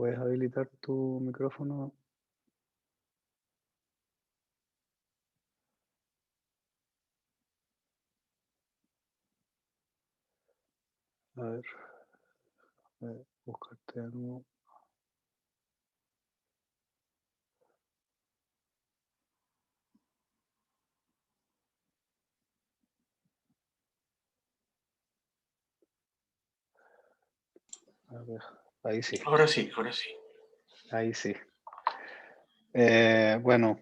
¿Puedes habilitar tu micrófono? A ver, buscarte algo. A ver, ahí sí, Ahora sí, ahora sí. ahí sí. Bueno,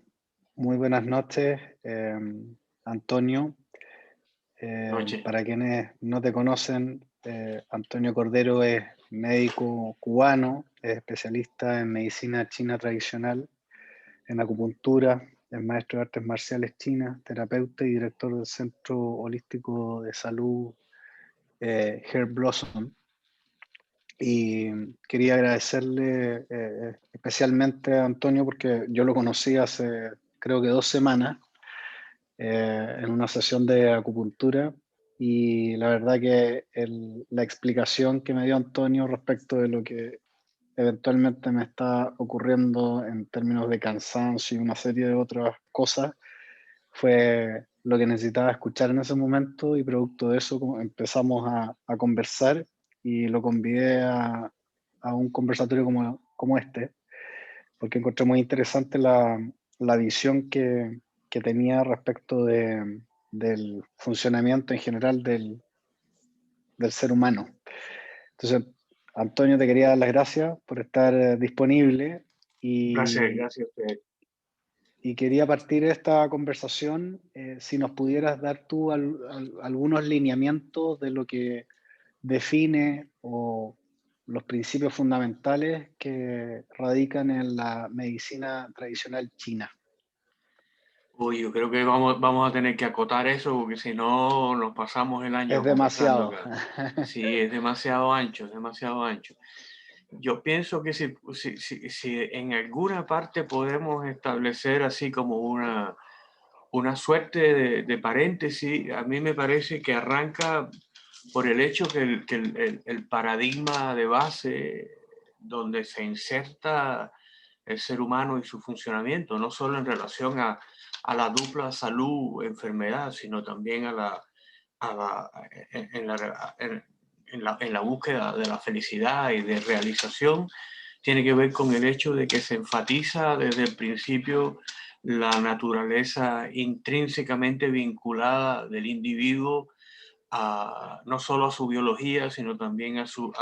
muy buenas noches, Antonio. Noche. Para quienes no te conocen, Antonio Cordero es médico cubano, es especialista en medicina china tradicional, en acupuntura, es maestro de artes marciales chinas, terapeuta y director del Centro Holístico de Salud Hair Blossom. Y quería agradecerle especialmente a Antonio porque yo lo conocí hace creo que 2 semanas en una sesión de acupuntura y la verdad que la explicación que me dio Antonio respecto de lo que eventualmente me está ocurriendo en términos de cansancio y una serie de otras cosas fue lo que necesitaba escuchar en ese momento y producto de eso empezamos a conversar y lo convidé a un conversatorio como este, porque encontré muy interesante la visión que tenía respecto del funcionamiento en general del ser humano. Entonces, Antonio, te quería dar las gracias por estar disponible Un placer, y, gracias a usted. y quería partir esta conversación, si nos pudieras dar tú algunos lineamientos de lo que define o los principios fundamentales que radican en la medicina tradicional china. Uy, yo creo que vamos a tener que acotar eso porque si no nos pasamos el Es año conversando demasiado. acá. Sí, es demasiado ancho, es demasiado ancho. Yo pienso que si en alguna parte podemos establecer así como una suerte de paréntesis, a mí me parece que arranca por el hecho que el paradigma de base donde se inserta el ser humano y su funcionamiento, no solo en relación a la dupla salud-enfermedad, sino también a la, en la búsqueda de la felicidad y de realización, tiene que ver con el hecho de que se enfatiza desde el principio la naturaleza intrínsecamente vinculada del individuo no solo a su biología, sino también a su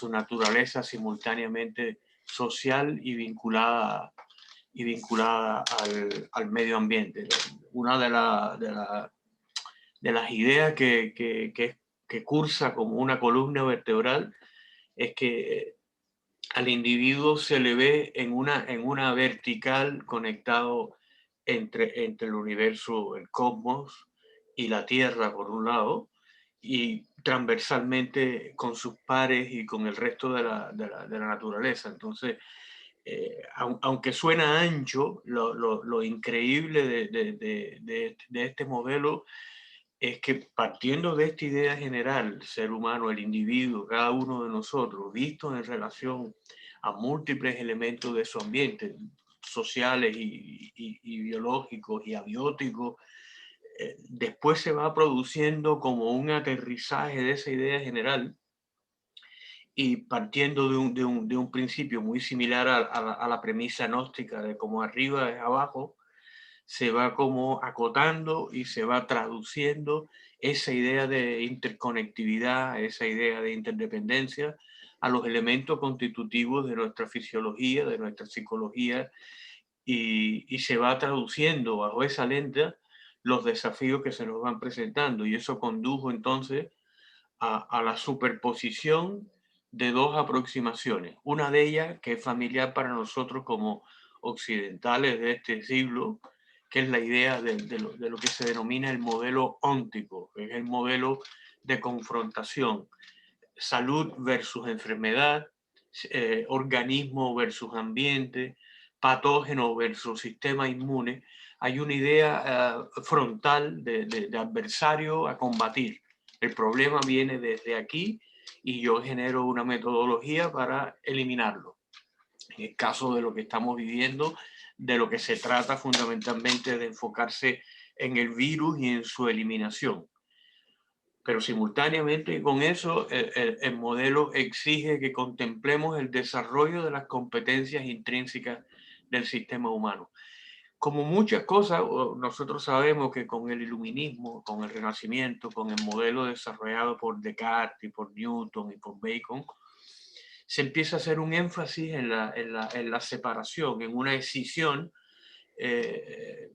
naturaleza simultáneamente social y vinculada al medio ambiente. Una de las ideas que cursa como una columna vertebral es que al individuo se le ve en una vertical conectado entre el universo, el cosmos y la Tierra por un lado, y transversalmente con sus pares y con el resto de la naturaleza. Entonces, aunque suena ancho, lo increíble de este modelo es que partiendo de esta idea general, el ser humano, el individuo, cada uno de nosotros, vistos en relación a múltiples elementos de su ambiente, sociales y biológicos y abióticos, después se va produciendo como un aterrizaje de esa idea general y partiendo de un principio muy similar a la premisa gnóstica de como arriba es abajo, se va como acotando y se va traduciendo esa idea de interconectividad, esa idea de interdependencia a los elementos constitutivos de nuestra fisiología, de nuestra psicología, y se va traduciendo bajo esa lente los desafíos que se nos van presentando. Y eso condujo entonces a la superposición de dos aproximaciones. Una de ellas, que es familiar para nosotros como occidentales de este siglo, que es la idea de lo que se denomina el modelo óntico, que es el modelo de confrontación, salud versus enfermedad, organismo versus ambiente, patógeno versus sistema inmune. Hay una idea frontal de adversario a combatir. El problema viene desde aquí y yo genero una metodología para eliminarlo. En el caso de lo que estamos viviendo, de lo que se trata fundamentalmente de enfocarse en el virus y en su eliminación. Pero simultáneamente con eso, el modelo exige que contemplemos el desarrollo de las competencias intrínsecas del sistema humano. Como muchas cosas, nosotros sabemos que con el iluminismo, con el Renacimiento, con el modelo desarrollado por Descartes y por Newton y por Bacon, se empieza a hacer un énfasis en la separación, en una escisión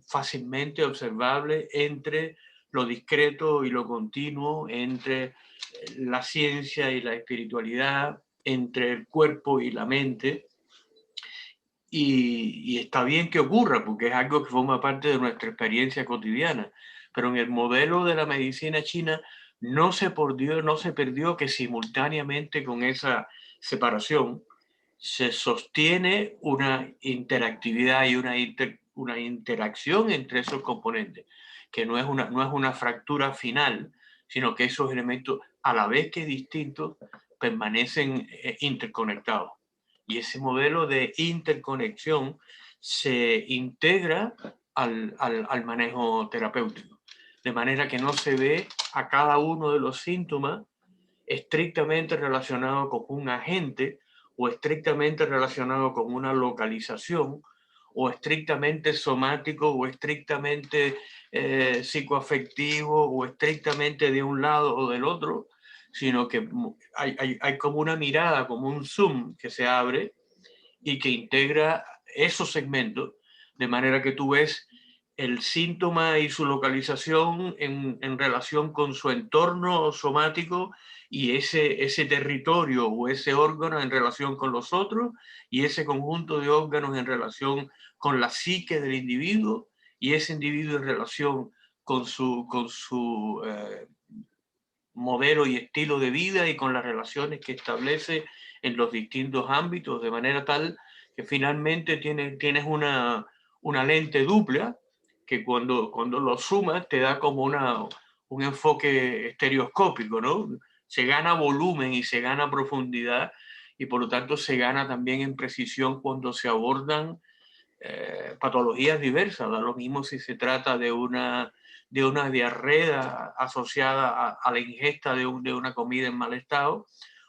fácilmente observable entre lo discreto y lo continuo, entre la ciencia y la espiritualidad, entre el cuerpo y la mente. Y está bien que ocurra, porque es algo que forma parte de nuestra experiencia cotidiana. Pero en el modelo de la medicina china no se perdió que simultáneamente con esa separación se sostiene una interactividad y una interacción entre esos componentes, que no es una fractura final, sino que esos elementos, a la vez que distintos, permanecen interconectados. Y ese modelo de interconexión se integra al manejo terapéutico, de manera que no se ve a cada uno de los síntomas estrictamente relacionado con un agente o estrictamente relacionado con una localización o estrictamente somático o estrictamente psicoafectivo o estrictamente de un lado o del otro, sino que hay como una mirada, como un zoom que se abre y que integra esos segmentos, de manera que tú ves el síntoma y su localización en relación con su entorno somático y ese territorio o ese órgano en relación con los otros y ese conjunto de órganos en relación con la psique del individuo y ese individuo en relación con su modelo y estilo de vida y con las relaciones que establece en los distintos ámbitos, de manera tal que finalmente tienes una lente dupla que cuando lo sumas te da como un enfoque estereoscópico, ¿no? Se gana volumen y se gana profundidad y por lo tanto se gana también en precisión cuando se abordan patologías diversas. Da lo mismo si se trata de una diarrea asociada a la ingesta de una comida en mal estado,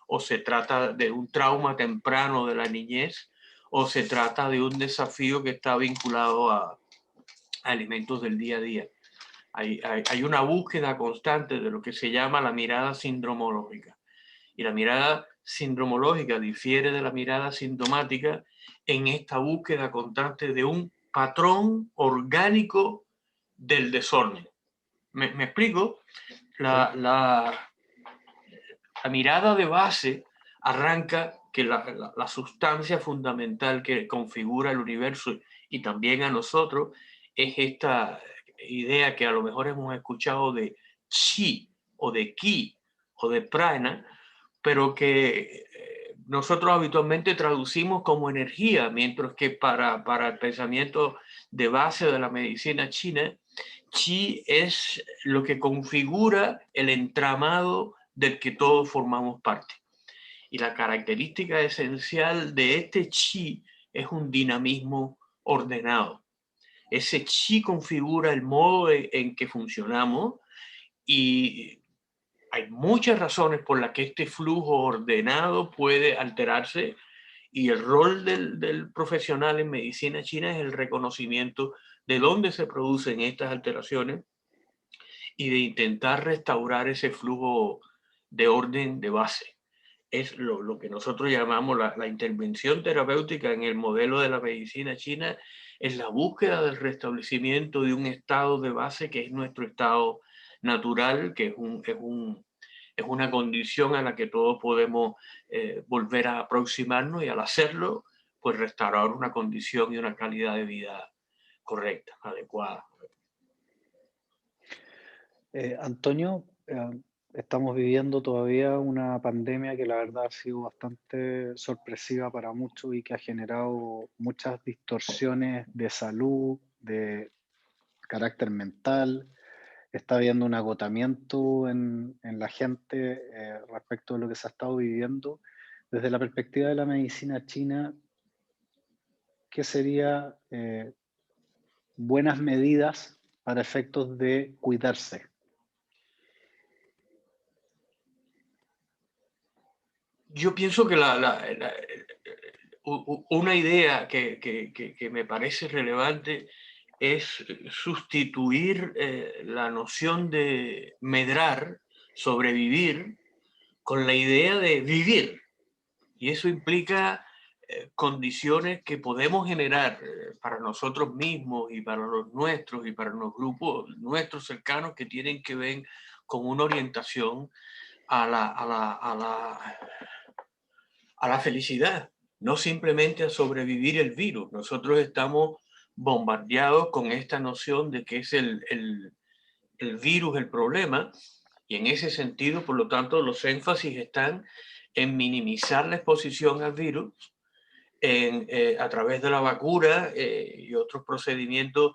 o se trata de un trauma temprano de la niñez, o se trata de un desafío que está vinculado a alimentos del día a día. Hay una búsqueda constante de lo que se llama la mirada sindromológica. Y la mirada sindromológica difiere de la mirada sintomática en esta búsqueda constante de un patrón orgánico del desorden. ¿Me explico? La mirada de base arranca que la sustancia fundamental que configura el universo y también a nosotros es esta idea que a lo mejor hemos escuchado de chi o de ki o de prana, pero que nosotros habitualmente traducimos como energía, mientras que para el pensamiento de base de la medicina china, chi es lo que configura el entramado del que todos formamos parte. Y la característica esencial de este chi es un dinamismo ordenado. Ese chi configura el modo en que funcionamos y hay muchas razones por las que este flujo ordenado puede alterarse y el rol del profesional en medicina china es el reconocimiento de dónde se producen estas alteraciones y de intentar restaurar ese flujo de orden de base. Es lo que nosotros llamamos la intervención terapéutica en el modelo de la medicina china, es la búsqueda del restablecimiento de un estado de base que es nuestro estado natural, que es una condición a la que todos podemos volver a aproximarnos y al hacerlo, pues restaurar una condición y una calidad de vida correcta, adecuada. Antonio, estamos viviendo todavía una pandemia que la verdad ha sido bastante sorpresiva para muchos y que ha generado muchas distorsiones de salud, de carácter mental, está habiendo un agotamiento en la gente respecto de lo que se ha estado viviendo. Desde la perspectiva de la medicina china, ¿qué sería buenas medidas para efectos de cuidarse? Yo pienso que una idea que me parece relevante es sustituir la noción de medrar, sobrevivir, con la idea de vivir. Y eso implica condiciones que podemos generar para nosotros mismos y para los nuestros y para los grupos nuestros cercanos que tienen que ver con una orientación a la felicidad, no simplemente a sobrevivir el virus. Nosotros estamos bombardeados con esta noción de que es el virus el problema, y en ese sentido, por lo tanto, los énfasis están en minimizar la exposición al virus a través de la vacuna y otros procedimientos,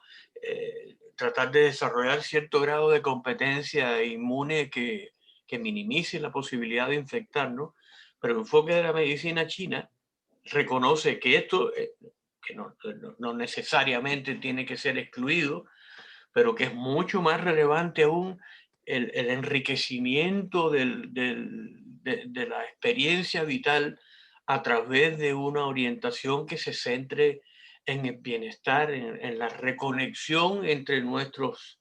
tratar de desarrollar cierto grado de competencia inmune que minimice la posibilidad de infectarnos, pero el enfoque de la medicina china reconoce que esto, que no necesariamente tiene que ser excluido, pero que es mucho más relevante aún el enriquecimiento de la experiencia vital a través de una orientación que se centre en el bienestar, en la reconexión entre nuestros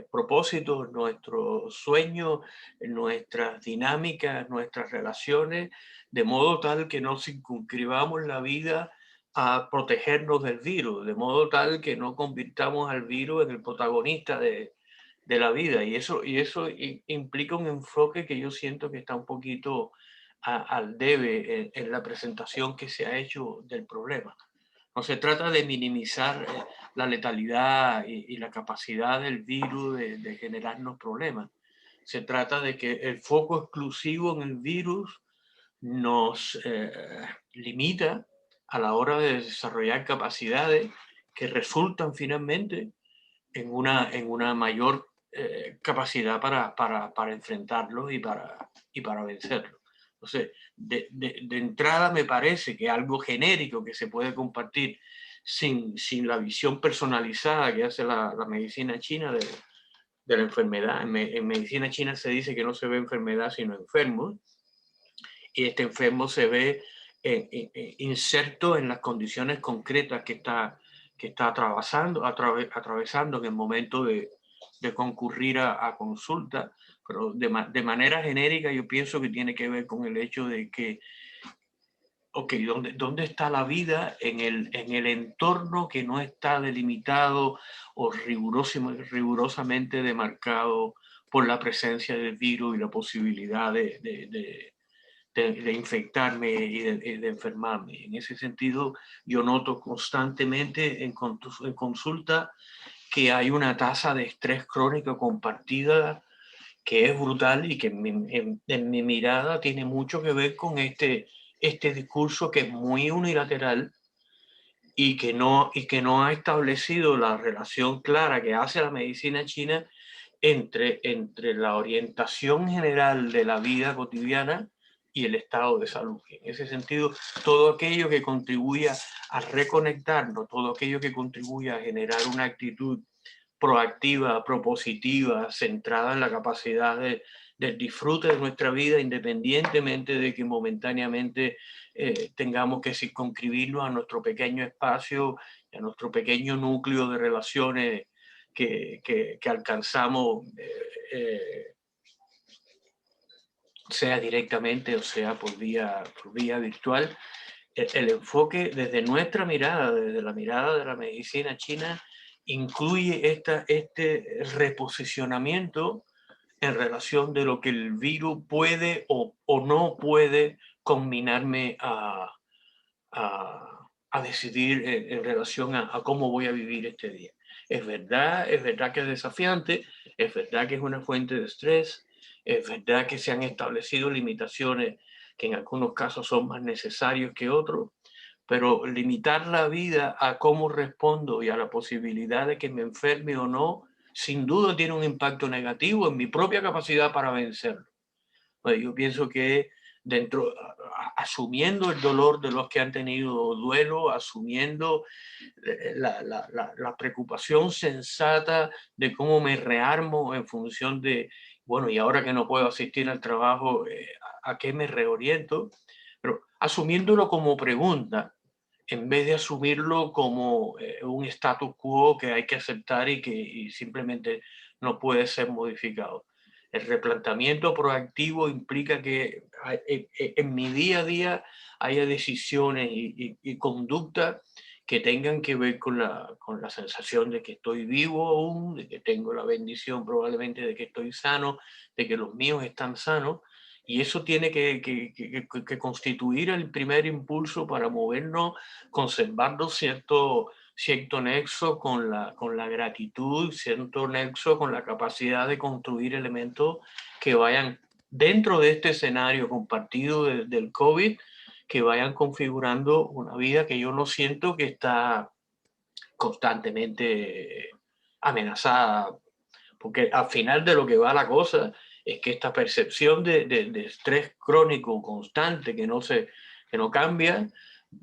propósitos, nuestros sueños, nuestras dinámicas, nuestras relaciones, de modo tal que no circunscribamos la vida a protegernos del virus, de modo tal que no convirtamos al virus en el protagonista de la vida. Y eso implica un enfoque que yo siento que está un poquito al debe en la presentación que se ha hecho del problema. No se trata de minimizar la letalidad y la capacidad del virus de generarnos problemas. Se trata de que el foco exclusivo en el virus nos limita a la hora de desarrollar capacidades que resultan finalmente en una mayor capacidad para enfrentarlo y para vencerlo. Entonces, de entrada me parece que algo genérico que se puede compartir sin la visión personalizada que hace la medicina china de la enfermedad. En medicina china se dice que no se ve enfermedad sino enfermos, y este enfermo se ve inserto en las condiciones concretas que está atravesando en el momento de concurrir a consulta, pero de manera genérica yo pienso que tiene que ver con el hecho de que, ok, ¿dónde está la vida en el entorno que no está delimitado o rigurosamente demarcado por la presencia del virus y la posibilidad de infectarme y de enfermarme? En ese sentido, yo noto constantemente en consulta que hay una tasa de estrés crónico compartida que es brutal y que en mi mirada tiene mucho que ver con este discurso que es muy unilateral y que no ha establecido la relación clara que hace la medicina china entre la orientación general de la vida cotidiana y el estado de salud. En ese sentido, todo aquello que contribuya a reconectarnos, todo aquello que contribuya a generar una actitud proactiva, propositiva, centrada en la capacidad del disfrute de nuestra vida, independientemente de que momentáneamente tengamos que circunscribirnos a nuestro pequeño espacio, a nuestro pequeño núcleo de relaciones que alcanzamos, sea directamente o sea por vía virtual. El enfoque desde nuestra mirada, desde la mirada de la medicina china, incluye este reposicionamiento en relación de lo que el virus puede o no puede combinarme a decidir en relación a cómo voy a vivir este día. Es verdad que es desafiante, es verdad que es una fuente de estrés, es verdad que se han establecido limitaciones que en algunos casos son más necesarios que otros, pero limitar la vida a cómo respondo y a la posibilidad de que me enferme o no, sin duda tiene un impacto negativo en mi propia capacidad para vencerlo. Pues yo pienso que asumiendo el dolor de los que han tenido duelo, asumiendo la preocupación sensata de cómo me rearmo en función de, bueno, y ahora que no puedo asistir al trabajo, ¿a qué me reoriento? Pero asumiéndolo como pregunta, en vez de asumirlo como un status quo que hay que aceptar y que simplemente no puede ser modificado. El replanteamiento proactivo implica que en mi día a día haya decisiones y conductas que tengan que ver con la sensación de que estoy vivo aún, de que tengo la bendición probablemente de que estoy sano, de que los míos están sanos. Y eso tiene que constituir el primer impulso para movernos, conservando cierto nexo con la gratitud, cierto nexo con la capacidad de construir elementos que vayan dentro de este escenario compartido del COVID, que vayan configurando una vida que yo no siento que está constantemente amenazada, porque al final de lo que va la cosa es que esta percepción de estrés crónico constante que no cambia,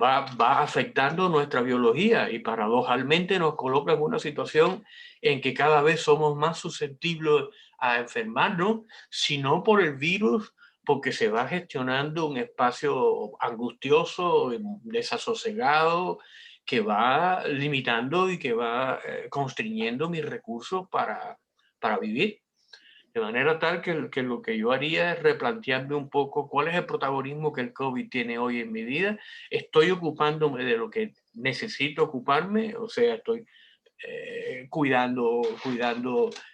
va afectando nuestra biología y paradojalmente nos coloca en una situación en que cada vez somos más susceptibles a enfermarnos, si no por el virus, porque se va gestionando un espacio angustioso, desasosegado, que va limitando y que va constriñendo mis recursos para vivir. De manera tal que lo que yo haría es replantearme un poco cuál es el protagonismo que el COVID tiene hoy en mi vida. Estoy ocupándome de lo que necesito ocuparme, o sea, estoy cuidando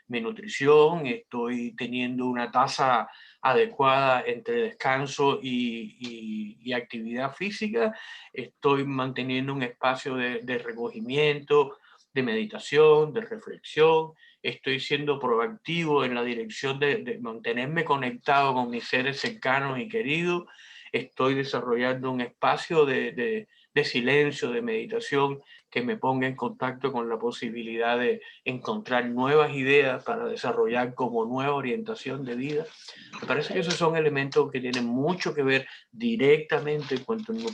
mi nutrición, estoy teniendo una tasa adecuada entre descanso y actividad física, estoy manteniendo un espacio de recogimiento, de meditación, de reflexión, estoy siendo proactivo en la dirección de mantenerme conectado con mis seres cercanos y queridos, estoy desarrollando un espacio de silencio, de meditación, que me ponga en contacto con la posibilidad de encontrar nuevas ideas para desarrollar como nueva orientación de vida. Me parece que esos son elementos que tienen mucho que ver directamente,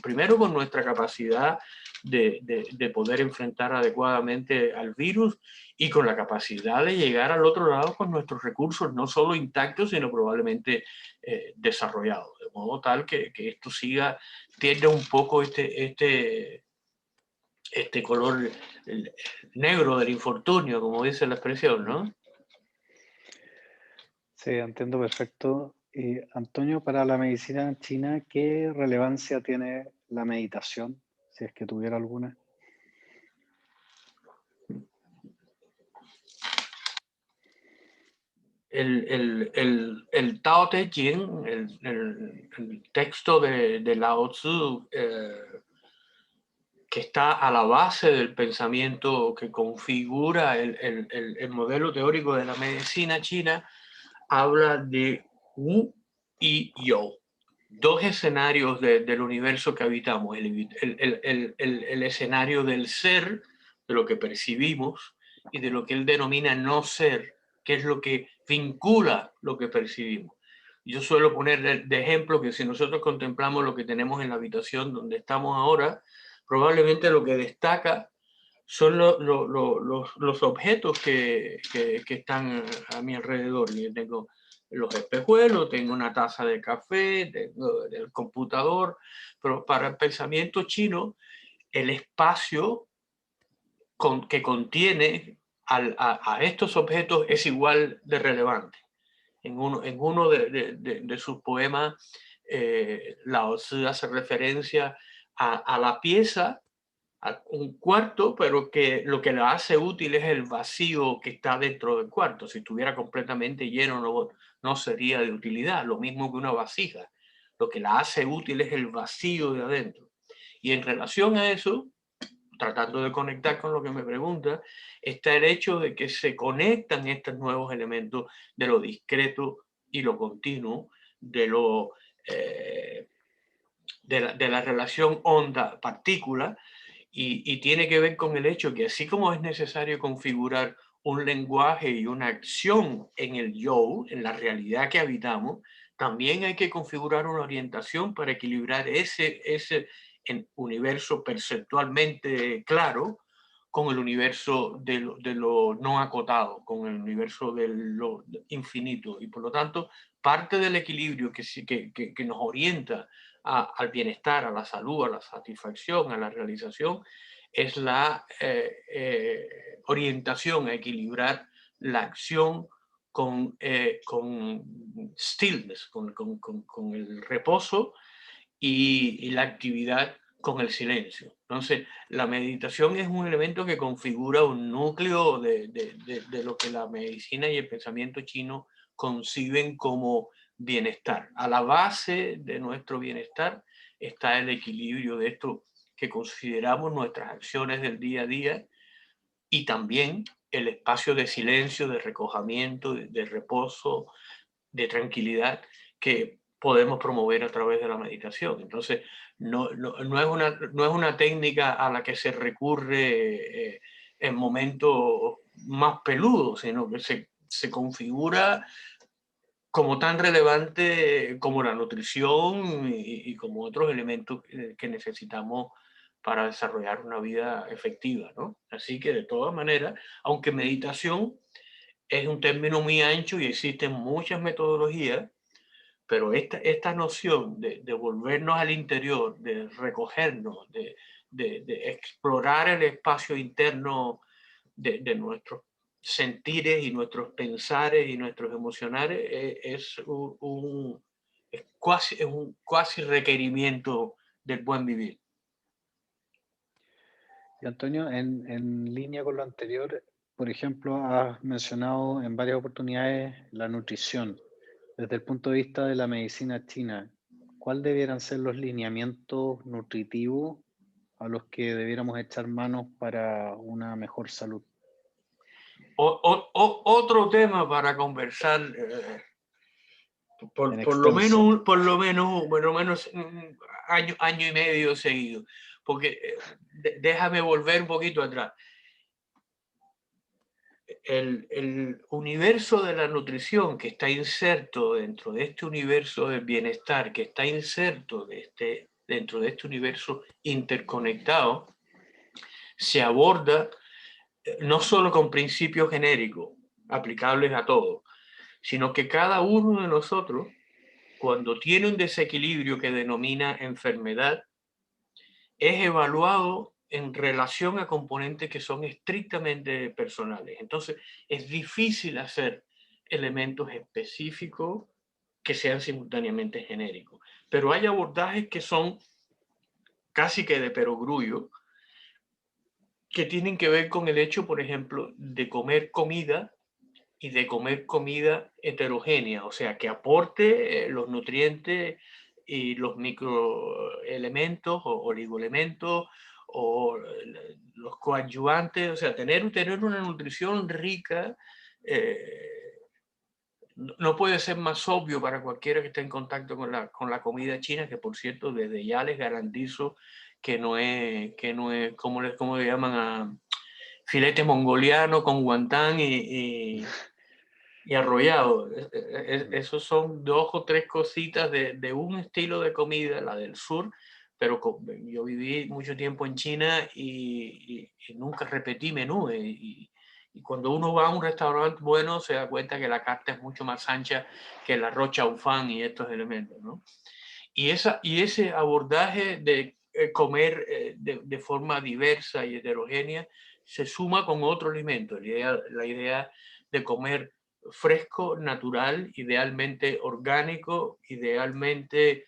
primero con nuestra capacidad de poder enfrentar adecuadamente al virus y con la capacidad de llegar al otro lado con nuestros recursos no solo intactos, sino probablemente desarrollados, de modo tal que esto tiende un poco este color negro del infortunio, como dice la expresión, ¿no? Sí, entiendo perfecto. Y Antonio, para la medicina china, ¿qué relevancia tiene la meditación, si es que tuviera alguna? El Tao Te Ching, el texto de Lao Tzu, que está a la base del pensamiento que configura el modelo teórico de la medicina china, habla de Wu y Yo, dos escenarios del universo que habitamos, el escenario del ser, de lo que percibimos, y de lo que él denomina no ser, que es lo que vincula lo que percibimos. Yo suelo poner de ejemplo que si nosotros contemplamos lo que tenemos en la habitación donde estamos ahora, probablemente lo que destaca son los objetos que están a mi alrededor. Yo tengo los espejuelos, tengo una taza de café, tengo el computador, pero para el pensamiento chino, el espacio que contiene a estos objetos es igual de relevante. En uno de sus poemas, Lao Tzu hace referencia a la pieza, a un cuarto, pero que lo que la hace útil es el vacío que está dentro del cuarto. Si estuviera completamente lleno no sería de utilidad, lo mismo que una vasija. Lo que la hace útil es el vacío de adentro. Y en relación a eso, tratando de conectar con lo que me pregunta, está el hecho de que se conectan estos nuevos elementos de lo discreto y lo continuo, de la relación onda-partícula, y tiene que ver con el hecho que así como es necesario configurar un lenguaje y una acción en el yo, en la realidad que habitamos, también hay que configurar una orientación para equilibrar ese universo perceptualmente claro con el universo de lo no acotado, con el universo de lo infinito. Y por lo tanto, parte del equilibrio que nos orienta al bienestar, a la salud, a la satisfacción, a la realización, es la orientación a equilibrar la acción con stillness, con el reposo y la actividad con el silencio. Entonces, la meditación es un elemento que configura un núcleo de lo que la medicina y el pensamiento chino conciben como bienestar. A la base de nuestro bienestar está el equilibrio de esto que consideramos nuestras acciones del día a día y también el espacio de silencio, de recojamiento, de reposo, de tranquilidad que podemos promover a través de la meditación. Entonces, no es una técnica a la que se recurre en momentos más peludos, sino que se configura como tan relevante como la nutrición y como otros elementos que necesitamos para desarrollar una vida efectiva, ¿no? Así que de todas maneras, aunque meditación es un término muy ancho y existen muchas metodologías, pero esta noción de volvernos al interior, de recogernos, de explorar el espacio interno de nuestros sentires y nuestros pensares y nuestros emocionales es un cuasi requerimiento del buen vivir. Y Antonio, en línea con lo anterior, por ejemplo, has mencionado en varias oportunidades la nutrición. Desde el punto de vista de la medicina china, ¿cuál debieran ser los lineamientos nutritivos a los que debiéramos echar manos para una mejor salud? Otro tema para conversar, En por lo extenso. menos año y medio seguido. Porque déjame volver un poquito atrás. El universo de la nutrición que está inserto dentro de este universo del bienestar, que está inserto dentro de este universo interconectado, se aborda no solo con principios genéricos aplicables a todos, sino que cada uno de nosotros, cuando tiene un desequilibrio que denomina enfermedad, es evaluado en relación a componentes que son estrictamente personales. Entonces, es difícil hacer elementos específicos que sean simultáneamente genéricos. Pero hay abordajes que son casi que de perogrullo, que tienen que ver con el hecho, por ejemplo, de comer comida y de comer comida heterogénea, o sea, que aporte los nutrientes y los microelementos o oligoelementos o los coadyuvantes, o sea, tener una nutrición rica no puede ser más obvio para cualquiera que esté en contacto con la comida china, que por cierto, desde ya les garantizo que no es ¿cómo le llaman a filete mongoliano con guantán y arrollado? Esos son 2 o 3 cositas de un estilo de comida, la del sur, pero yo viví mucho tiempo en China y nunca repetí menú. Y cuando uno va a un restaurante bueno se da cuenta que la carta es mucho más ancha que el arroz chaufán y estos elementos, ¿no? Y ese abordaje de comer de forma diversa y heterogénea se suma con otro alimento, la idea de comer fresco, natural, idealmente orgánico, idealmente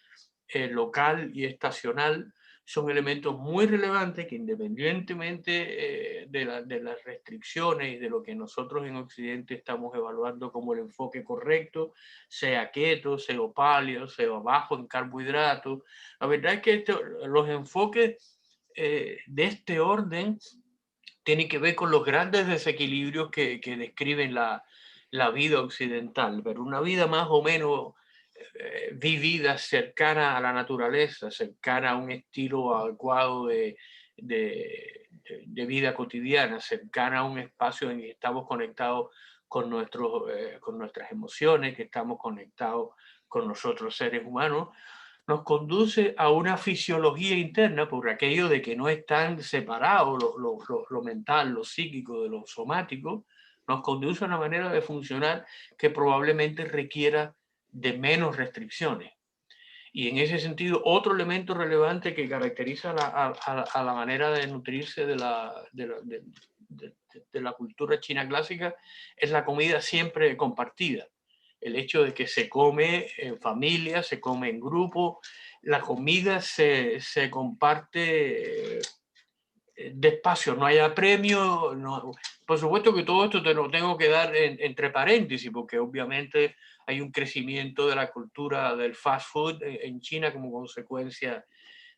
local y estacional, son elementos muy relevantes que independientemente de las restricciones y de lo que nosotros en Occidente estamos evaluando como el enfoque correcto, sea keto, sea paleo, sea bajo en carbohidratos, la verdad es que los enfoques de este orden tienen que ver con los grandes desequilibrios que describen la vida occidental, pero una vida más o menos vivida cercana a la naturaleza, cercana a un estilo adecuado de de vida cotidiana, cercana a un espacio en que estamos conectados con nuestras emociones, que estamos conectados con nosotros seres humanos, nos conduce a una fisiología interna, por aquello de que no están separados lo mental, lo psíquico de lo somático, nos conduce a una manera de funcionar que probablemente requiera de menos restricciones. Y en ese sentido, otro elemento relevante que caracteriza a la manera de nutrirse de la cultura china clásica es la comida siempre compartida. El hecho de que se come en familia, se come en grupo, la comida se comparte despacio, no haya premio. No. Por supuesto que todo esto te lo tengo que dar entre paréntesis, porque obviamente hay un crecimiento de la cultura del fast food en China como consecuencia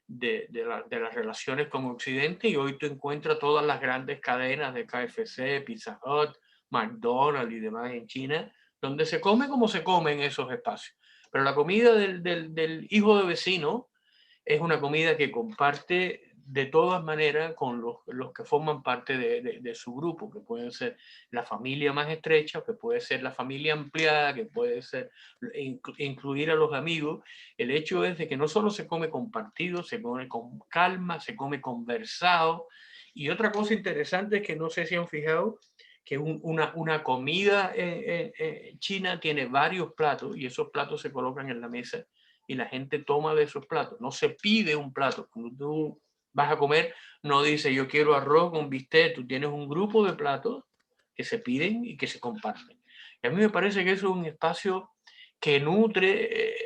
de las relaciones con Occidente, y hoy tú encuentras todas las grandes cadenas de KFC, Pizza Hut, McDonald's y demás en China, donde se come como se come en esos espacios. Pero la comida del hijo de vecino es una comida que comparte de todas maneras con los que forman parte de su grupo, que puede ser la familia más estrecha, que puede ser la familia ampliada, que puede ser incluir a los amigos. El hecho es de que no solo se come compartido, se come con calma, se come conversado. Y otra cosa interesante es que no sé si han fijado que una comida china tiene varios platos, y esos platos se colocan en la mesa y la gente toma de esos platos. No se pide un plato. Cuando tú vas a comer, no dice yo quiero arroz con bistec. Tú tienes un grupo de platos que se piden y que se comparten. Y a mí me parece que eso es un espacio que nutre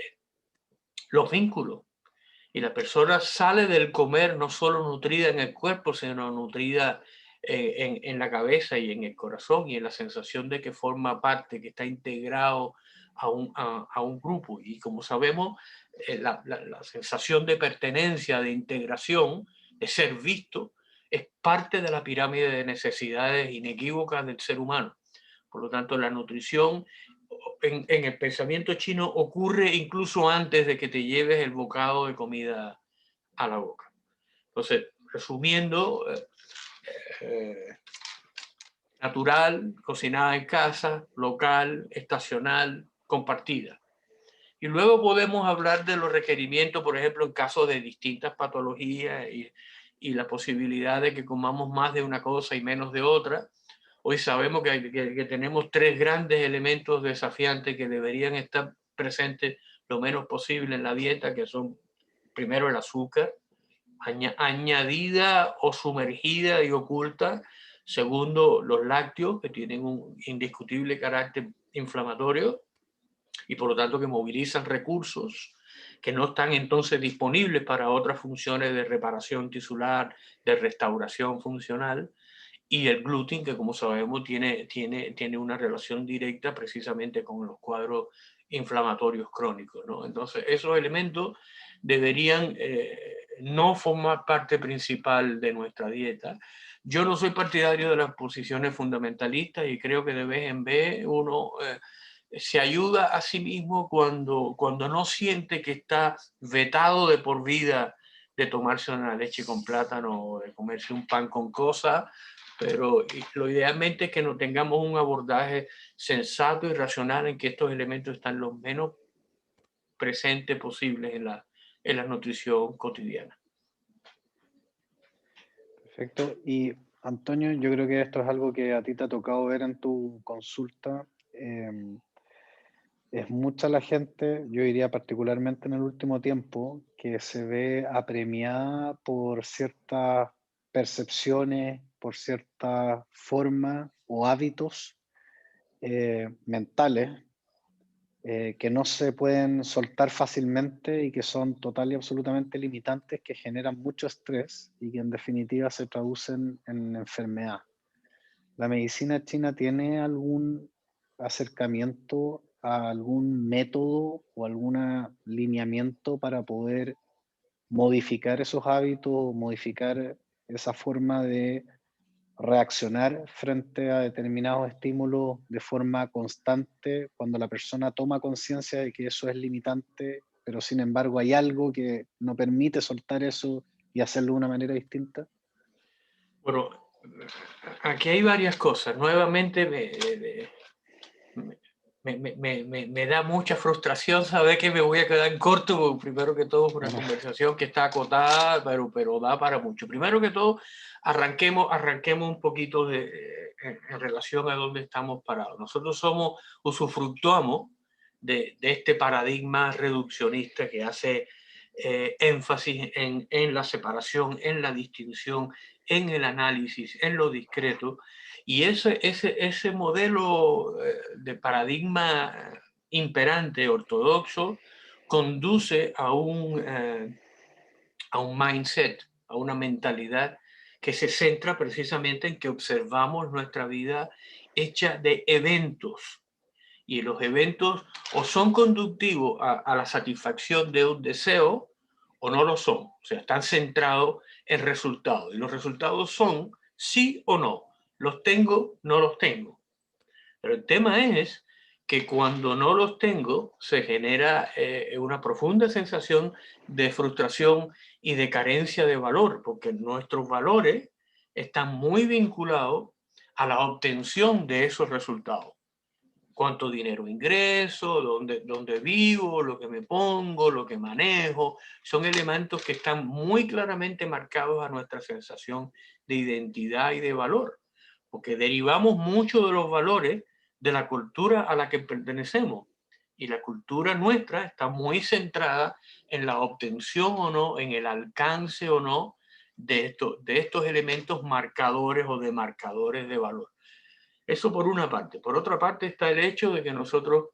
los vínculos. Y la persona sale del comer no solo nutrida en el cuerpo, sino nutrida en la cabeza y en el corazón, y en la sensación de que forma parte, que está integrado a un grupo. Y como sabemos, la sensación de pertenencia, de integración, de ser visto, es parte de la pirámide de necesidades inequívocas del ser humano. Por lo tanto, la nutrición en el pensamiento chino ocurre incluso antes de que te lleves el bocado de comida a la boca. Entonces, resumiendo, natural, cocinada en casa, local, estacional, compartida. Y luego podemos hablar de los requerimientos, por ejemplo, en caso de distintas patologías y la posibilidad de que comamos más de una cosa y menos de otra. Hoy sabemos que tenemos tres grandes elementos desafiantes que deberían estar presentes lo menos posible en la dieta, que son, primero, el azúcar, añadida o sumergida y oculta. Segundo, los lácteos, que tienen un indiscutible carácter inflamatorio y por lo tanto que movilizan recursos que no están entonces disponibles para otras funciones de reparación tisular, de restauración funcional. Y el gluten, que como sabemos tiene una relación directa precisamente con los cuadros inflamatorios crónicos, ¿no? Entonces, esos elementos deberían no formar parte principal de nuestra dieta. Yo no soy partidario de las posiciones fundamentalistas y creo que de vez en vez uno se ayuda a sí mismo cuando no siente que está vetado de por vida de tomarse una leche con plátano o de comerse un pan con cosas, pero lo idealmente es que no tengamos un abordaje sensato y racional en que estos elementos están lo menos presentes posibles en la nutrición cotidiana. Perfecto. Y Antonio, yo creo que esto es algo que a ti te ha tocado ver en tu consulta. Es mucha la gente, yo diría particularmente en el último tiempo, que se ve apremiada por ciertas percepciones, por ciertas formas o hábitos mentales que no se pueden soltar fácilmente y que son total y absolutamente limitantes, que generan mucho estrés y que en definitiva se traducen en enfermedad. ¿La medicina china tiene algún acercamiento a algún método o algún lineamiento para poder modificar esos hábitos, modificar esa forma de reaccionar frente a determinados estímulos de forma constante cuando la persona toma conciencia de que eso es limitante, pero sin embargo hay algo que no permite soltar eso y hacerlo de una manera distinta? Bueno, aquí hay varias cosas. Nuevamente me da mucha frustración saber que me voy a quedar en corto, porque primero que todo es una conversación que está acotada, pero da para mucho. Primero que todo, arranquemos un poquito en relación a dónde estamos parados. Nosotros usufructuamos de este paradigma reduccionista que hace énfasis en la separación, en la distinción, en el análisis, en lo discreto. Y ese modelo de paradigma imperante ortodoxo conduce a un mindset, a una mentalidad que se centra precisamente en que observamos nuestra vida hecha de eventos. Y los eventos o son conductivos a la satisfacción de un deseo o no lo son. O sea, están centrados en resultados. Y los resultados son sí o no. Los tengo, no los tengo. Pero el tema es que cuando no los tengo, se genera una profunda sensación de frustración y de carencia de valor, porque nuestros valores están muy vinculados a la obtención de esos resultados. Cuánto dinero ingreso, dónde vivo, lo que me pongo, lo que manejo, son elementos que están muy claramente marcados a nuestra sensación de identidad y de valor, porque derivamos mucho de los valores de la cultura a la que pertenecemos. Y la cultura nuestra está muy centrada en la obtención o no, en el alcance o no de estos elementos marcadores o demarcadores de valor. Eso por una parte. Por otra parte está el hecho de que nosotros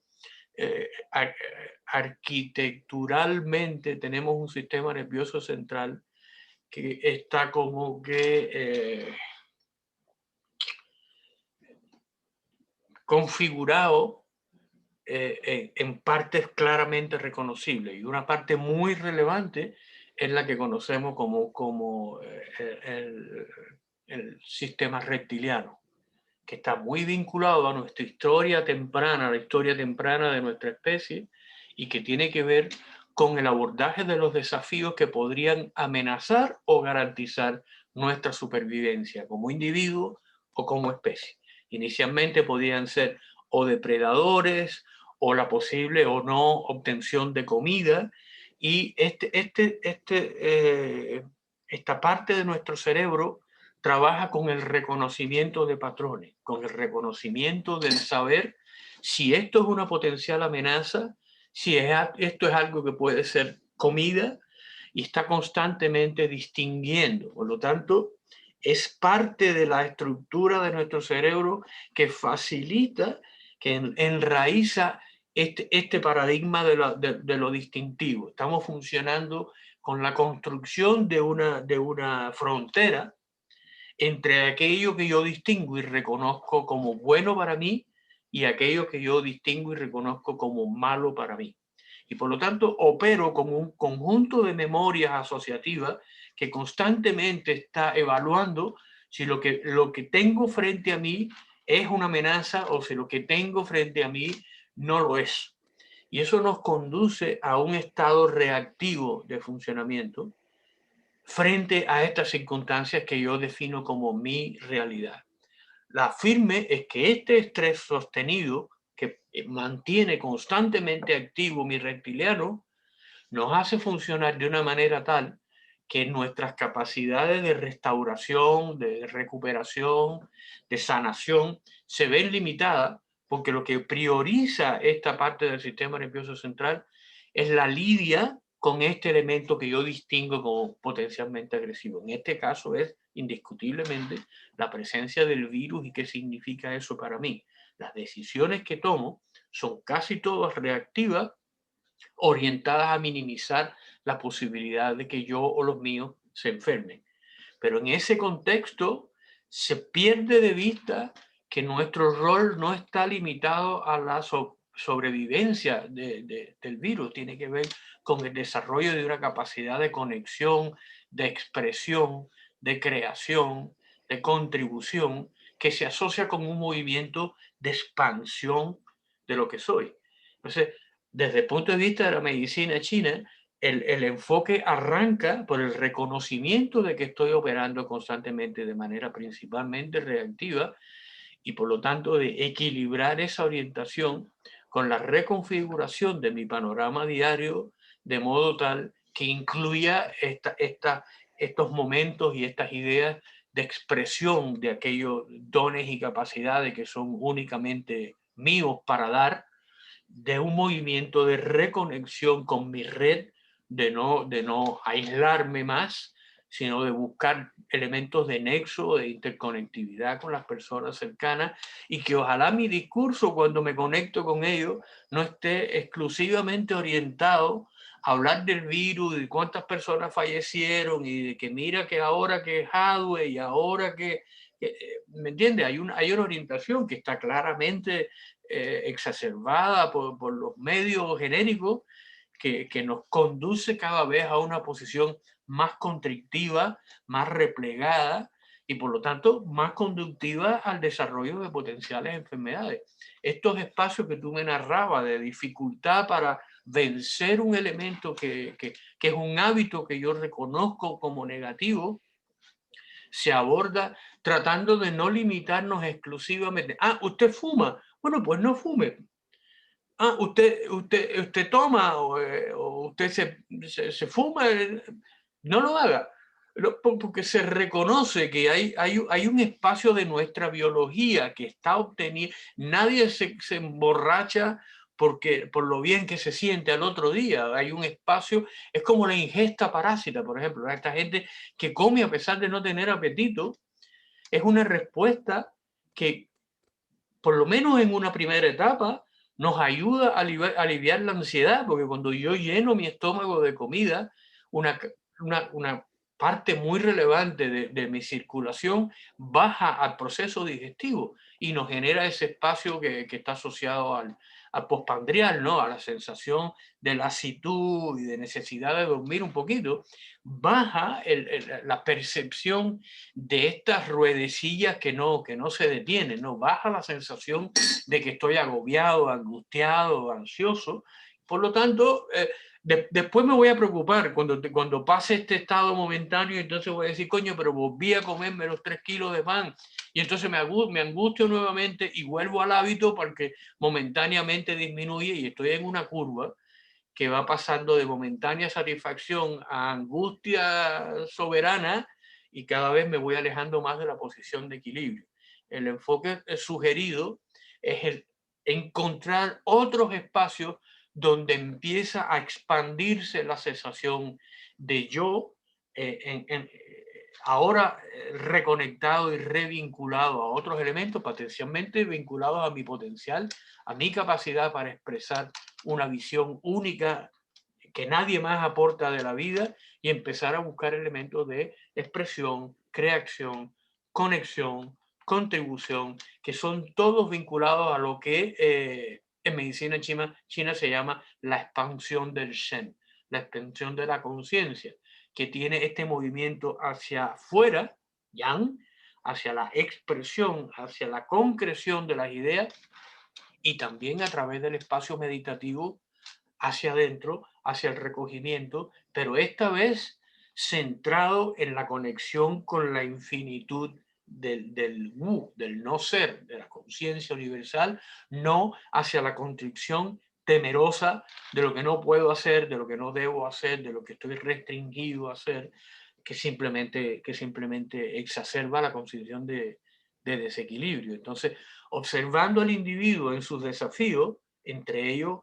arquitecturalmente tenemos un sistema nervioso central que está como que configurado en partes claramente reconocibles. Y una parte muy relevante es la que conocemos como el sistema reptiliano, que está muy vinculado a nuestra historia temprana, a la historia temprana de nuestra especie, y que tiene que ver con el abordaje de los desafíos que podrían amenazar o garantizar nuestra supervivencia como individuo o como especie. Inicialmente podían ser o depredadores o la posible o no obtención de comida, y esta parte de nuestro cerebro trabaja con el reconocimiento de patrones, con el reconocimiento del saber si esto es una potencial amenaza, si esto es algo que puede ser comida, y está constantemente distinguiendo. Por lo tanto, es parte de la estructura de nuestro cerebro que facilita, que enraiza este paradigma de lo distintivo. Estamos funcionando con la construcción de una frontera entre aquello que yo distingo y reconozco como bueno para mí y aquello que yo distingo y reconozco como malo para mí. Y por lo tanto opero con un conjunto de memorias asociativas que constantemente está evaluando si lo que tengo frente a mí es una amenaza o si lo que tengo frente a mí no lo es. Y eso nos conduce a un estado reactivo de funcionamiento frente a estas circunstancias que yo defino como mi realidad. La firme es que este estrés sostenido que mantiene constantemente activo mi reptiliano nos hace funcionar de una manera tal que nuestras capacidades de restauración, de recuperación, de sanación se ven limitadas, porque lo que prioriza esta parte del sistema nervioso central es la lidia con este elemento que yo distingo como potencialmente agresivo. En este caso es indiscutiblemente la presencia del virus. ¿Y qué significa eso para mí? Las decisiones que tomo son casi todas reactivas, orientadas a minimizar la posibilidad de que yo o los míos se enfermen. Pero en ese contexto se pierde de vista que nuestro rol no está limitado a la sobrevivencia del virus, tiene que ver con el desarrollo de una capacidad de conexión, de expresión, de creación, de contribución, que se asocia con un movimiento de expansión de lo que soy. Entonces, desde el punto de vista de la medicina china, el enfoque arranca por el reconocimiento de que estoy operando constantemente de manera principalmente reactiva y por lo tanto de equilibrar esa orientación con la reconfiguración de mi panorama diario de modo tal que incluya estos momentos y estas ideas de expresión de aquellos dones y capacidades que son únicamente míos para dar, de un movimiento de reconexión con mi red, de no aislarme más, sino de buscar elementos de nexo, de interconectividad con las personas cercanas, y que ojalá mi discurso cuando me conecto con ellos no esté exclusivamente orientado a hablar del virus, de cuántas personas fallecieron y de que mira que ahora que Hadwe y ahora ¿me entiende? Hay una orientación que está claramente exacerbada por los medios genéricos que nos conduce cada vez a una posición más constrictiva, más replegada y por lo tanto más conductiva al desarrollo de potenciales enfermedades. Estos espacios que tú me narrabas de dificultad para vencer un elemento que es un hábito que yo reconozco como negativo, se aborda tratando de no limitarnos exclusivamente. Ah, usted fuma. Bueno, pues no fume. Ah, usted toma o usted se fuma, no lo haga. Porque se reconoce que hay un espacio de nuestra biología que está obtenido. Nadie se emborracha por lo bien que se siente al otro día. Hay un espacio, es como la ingesta parásita, por ejemplo. Esta gente que come a pesar de no tener apetito, es una respuesta que, por lo menos en una primera etapa, nos ayuda a aliviar la ansiedad, porque cuando yo lleno mi estómago de comida, una parte muy relevante de mi circulación baja al proceso digestivo y nos genera ese espacio que está asociado al postpandrial, ¿no? A la sensación de lasitud y de necesidad de dormir un poquito. Baja la percepción de estas ruedecillas que no se detienen, ¿no? Baja la sensación de que estoy agobiado, angustiado, ansioso. Por lo tanto, después me voy a preocupar cuando pase este estado momentáneo, entonces voy a decir, coño, pero volví a comerme los 3 kilos de pan y entonces me angustio nuevamente y vuelvo al hábito porque momentáneamente disminuye y estoy en una curva que va pasando de momentánea satisfacción a angustia soberana y cada vez me voy alejando más de la posición de equilibrio. El enfoque sugerido es el encontrar otros espacios donde empieza a expandirse la sensación de yo ahora reconectado y revinculado a otros elementos potencialmente vinculados a mi potencial, a mi capacidad para expresar una visión única que nadie más aporta de la vida y empezar a buscar elementos de expresión, creación, conexión, contribución, que son todos vinculados a lo que en medicina china se llama la expansión del Shen, la expansión de la conciencia, que tiene este movimiento hacia afuera, yang, hacia la expresión, hacia la concreción de las ideas y también a través del espacio meditativo hacia adentro, hacia el recogimiento, pero esta vez centrado en la conexión con la infinitud del Wu, del no ser, de la conciencia universal, no hacia la constricción temerosa de lo que no puedo hacer, de lo que no debo hacer, de lo que estoy restringido a hacer, que simplemente exacerba la condición de desequilibrio. Entonces, observando al individuo en sus desafíos, entre ellos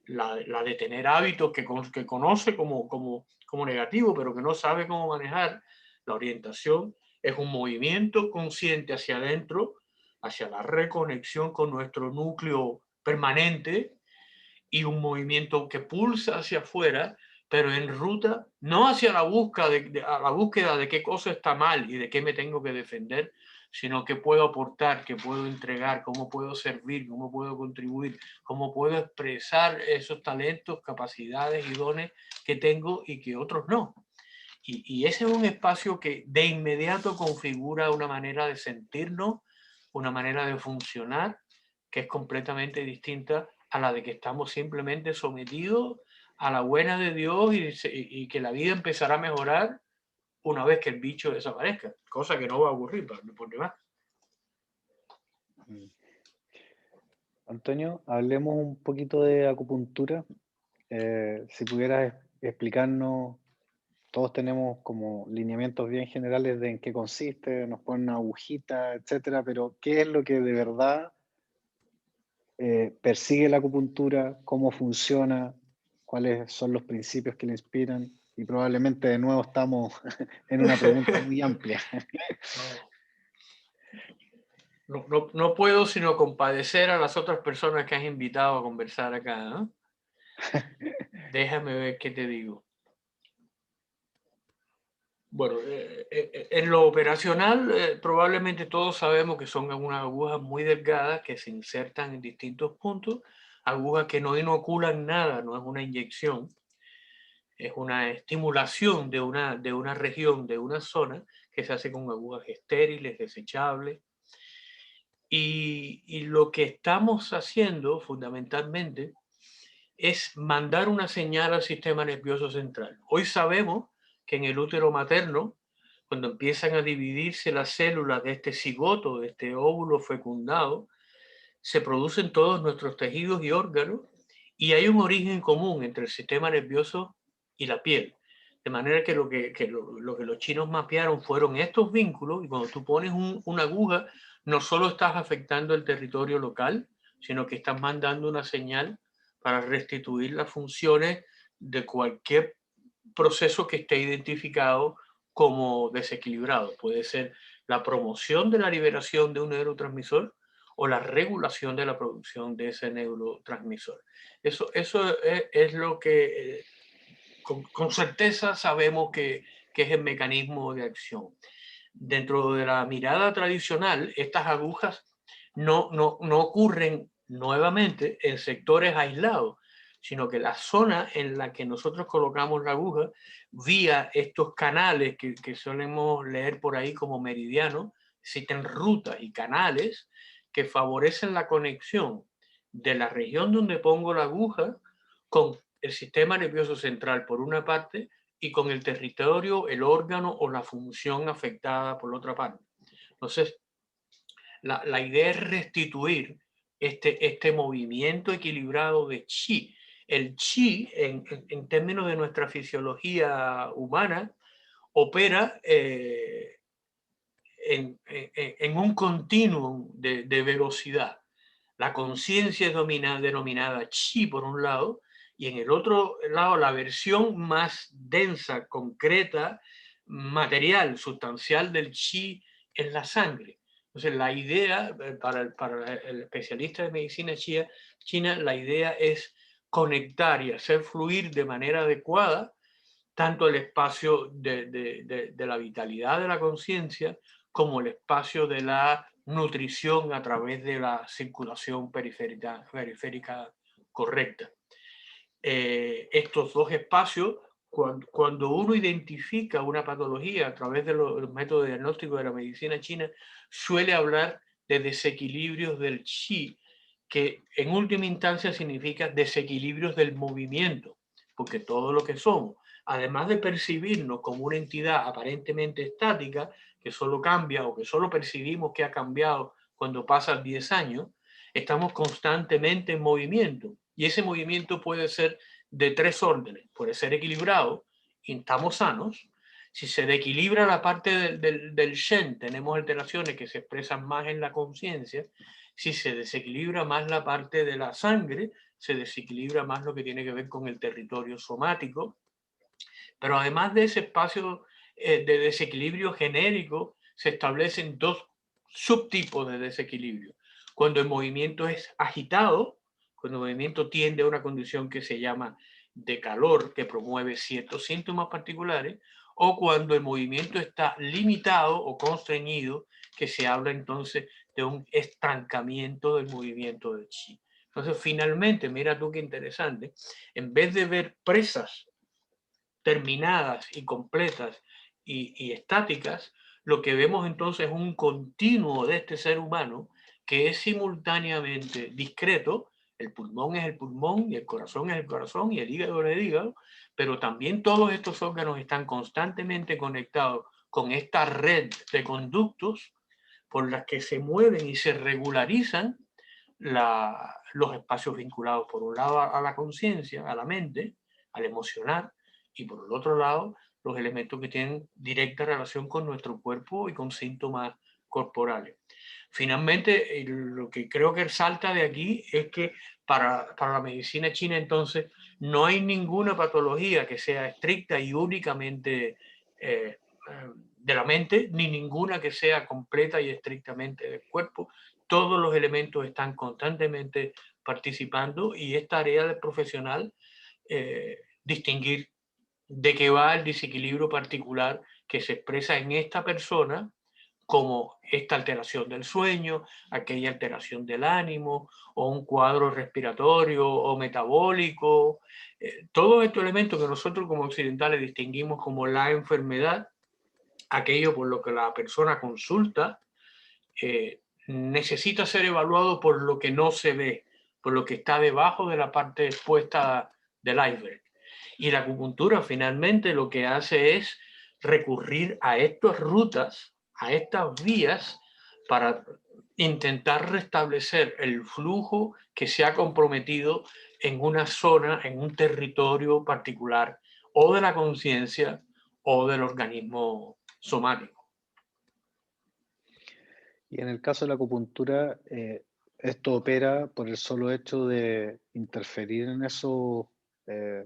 la de tener hábitos que conoce como negativo, pero que no sabe cómo manejar, la orientación es un movimiento consciente hacia adentro, hacia la reconexión con nuestro núcleo permanente y un movimiento que pulsa hacia afuera, pero en ruta, no hacia la búsqueda de qué cosa está mal y de qué me tengo que defender, sino que puedo aportar, que puedo entregar, cómo puedo servir, cómo puedo contribuir, cómo puedo expresar esos talentos, capacidades y dones que tengo y que otros no. Y ese es un espacio que de inmediato configura una manera de sentirnos, una manera de funcionar, que es completamente distinta a la de que estamos simplemente sometidos a la buena de Dios y que la vida empezará a mejorar una vez que el bicho desaparezca, cosa que no va a ocurrir por demás. Antonio, hablemos un poquito de acupuntura. Si pudieras explicarnos, todos tenemos como lineamientos bien generales de en qué consiste, nos ponen una agujita, etcétera, pero ¿qué es lo que de verdad persigue la acupuntura? ¿Cómo funciona? ¿Cuáles son los principios que le inspiran? Y probablemente de nuevo estamos en una pregunta muy amplia. No puedo sino compadecer a las otras personas que has invitado a conversar acá, ¿no? Déjame ver qué te digo. Bueno, en lo operacional, probablemente todos sabemos que son unas agujas muy delgadas que se insertan en distintos puntos, agujas que no inoculan nada, no es una inyección, es una estimulación de una región, de una zona, que se hace con agujas estériles, desechables. Y lo que estamos haciendo fundamentalmente es mandar una señal al sistema nervioso central. Hoy sabemos que en el útero materno, cuando empiezan a dividirse las células de este cigoto, de este óvulo fecundado, se producen todos nuestros tejidos y órganos y hay un origen común entre el sistema nervioso y la piel. De manera que lo que los chinos mapearon fueron estos vínculos y cuando tú pones una aguja, no solo estás afectando el territorio local, sino que estás mandando una señal para restituir las funciones de cualquier proceso que esté identificado como desequilibrado. Puede ser la promoción de la liberación de un neurotransmisor o la regulación de la producción de ese neurotransmisor. Eso es lo que con certeza sabemos que es el mecanismo de acción. Dentro de la mirada tradicional, estas agujas no ocurren nuevamente en sectores aislados, sino que la zona en la que nosotros colocamos la aguja, vía estos canales que solemos leer por ahí como meridianos, existen rutas y canales que favorecen la conexión de la región donde pongo la aguja con el sistema nervioso central por una parte y con el territorio, el órgano o la función afectada por la otra parte. Entonces, la idea es restituir este movimiento equilibrado de chi. El chi, en términos de nuestra fisiología humana, opera en un continuum de velocidad. La conciencia es denominada chi por un lado, y en el otro lado la versión más densa, concreta, material, sustancial del chi es la sangre. Entonces la idea, para el especialista de medicina china, la idea es conectar y hacer fluir de manera adecuada tanto el espacio de la vitalidad de la conciencia como el espacio de la nutrición a través de la circulación periférica correcta. Estos dos espacios, cuando uno identifica una patología a través de los métodos de diagnóstico de la medicina china, suele hablar de desequilibrios del chi, que en última instancia significa desequilibrios del movimiento, porque todo lo que somos, además de percibirnos como una entidad aparentemente estática, que solo cambia o que solo percibimos que ha cambiado cuando pasan 10 años, estamos constantemente en movimiento. Y ese movimiento puede ser de tres órdenes. Puede ser equilibrado y estamos sanos. Si se desequilibra la parte del Shen, tenemos alteraciones que se expresan más en la conciencia. Si se desequilibra más la parte de la sangre, se desequilibra más lo que tiene que ver con el territorio somático. Pero además de ese espacio de desequilibrio genérico, se establecen dos subtipos de desequilibrio. Cuando el movimiento es agitado, cuando el movimiento tiende a una condición que se llama de calor, que promueve ciertos síntomas particulares, o cuando el movimiento está limitado o constreñido, que se habla entonces de un estancamiento del movimiento del chi. Entonces, finalmente, mira tú qué interesante, en vez de ver presas terminadas y completas y estáticas, lo que vemos entonces es un continuo de este ser humano que es simultáneamente discreto, El pulmón es el pulmón y el corazón es el corazón y el hígado es el hígado, pero también todos estos órganos están constantemente conectados con esta red de conductos por las que se mueven y se regularizan los espacios vinculados, por un lado, a la conciencia, a la mente, al emocionar, y por el otro lado, los elementos que tienen directa relación con nuestro cuerpo y con síntomas corporales. Finalmente, lo que creo que salta de aquí es que para la medicina china, entonces, no hay ninguna patología que sea estricta y únicamente de la mente, ni ninguna que sea completa y estrictamente del cuerpo. Todos los elementos están constantemente participando y es tarea del profesional distinguir de qué va el desequilibrio particular que se expresa en esta persona, como esta alteración del sueño, aquella alteración del ánimo, o un cuadro respiratorio o metabólico. Todos estos elementos que nosotros como occidentales distinguimos como la enfermedad, aquello por lo que la persona consulta, necesita ser evaluado por lo que no se ve, por lo que está debajo de la parte expuesta del iceberg. Y la acupuntura finalmente lo que hace es recurrir a estas rutas, a estas vías, para intentar restablecer el flujo que se ha comprometido en una zona, en un territorio particular, o de la conciencia o del organismo somático. Y en el caso de la acupuntura, ¿esto opera por el solo hecho de interferir en esos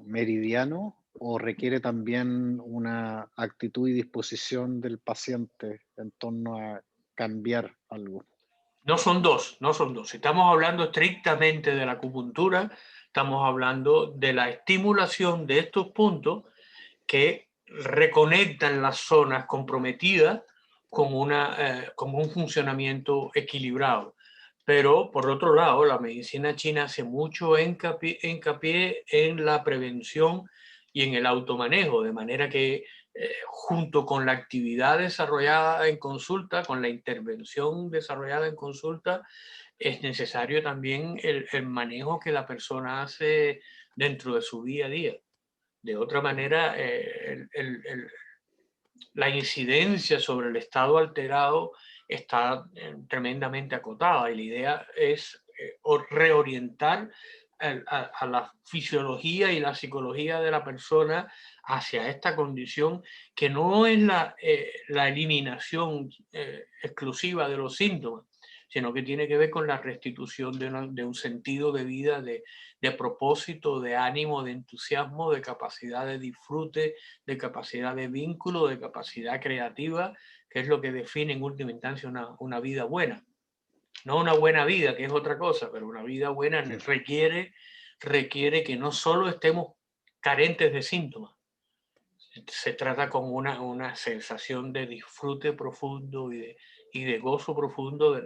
meridianos o requiere también una actitud y disposición del paciente en torno a cambiar algo? No son dos, no son dos. Si estamos hablando estrictamente de la acupuntura, estamos hablando de la estimulación de estos puntos que reconectan las zonas comprometidas con un funcionamiento equilibrado. Pero, por otro lado, la medicina china hace mucho hincapié en la prevención y en el automanejo, de manera que junto con la actividad desarrollada en consulta, con la intervención desarrollada en consulta, es necesario también el manejo que la persona hace dentro de su día a día. De otra manera, la incidencia sobre el estado alterado está tremendamente acotada y la idea es reorientar a la fisiología y la psicología de la persona hacia esta condición que no es la eliminación exclusiva de los síntomas, sino que tiene que ver con la restitución de un sentido de vida, de propósito, de ánimo, de entusiasmo, de capacidad de disfrute, de capacidad de vínculo, de capacidad creativa, que es lo que define en última instancia una vida buena. No una buena vida, que es otra cosa, pero una vida buena requiere que no solo estemos carentes de síntomas, se trata con una sensación de disfrute profundo y de gozo profundo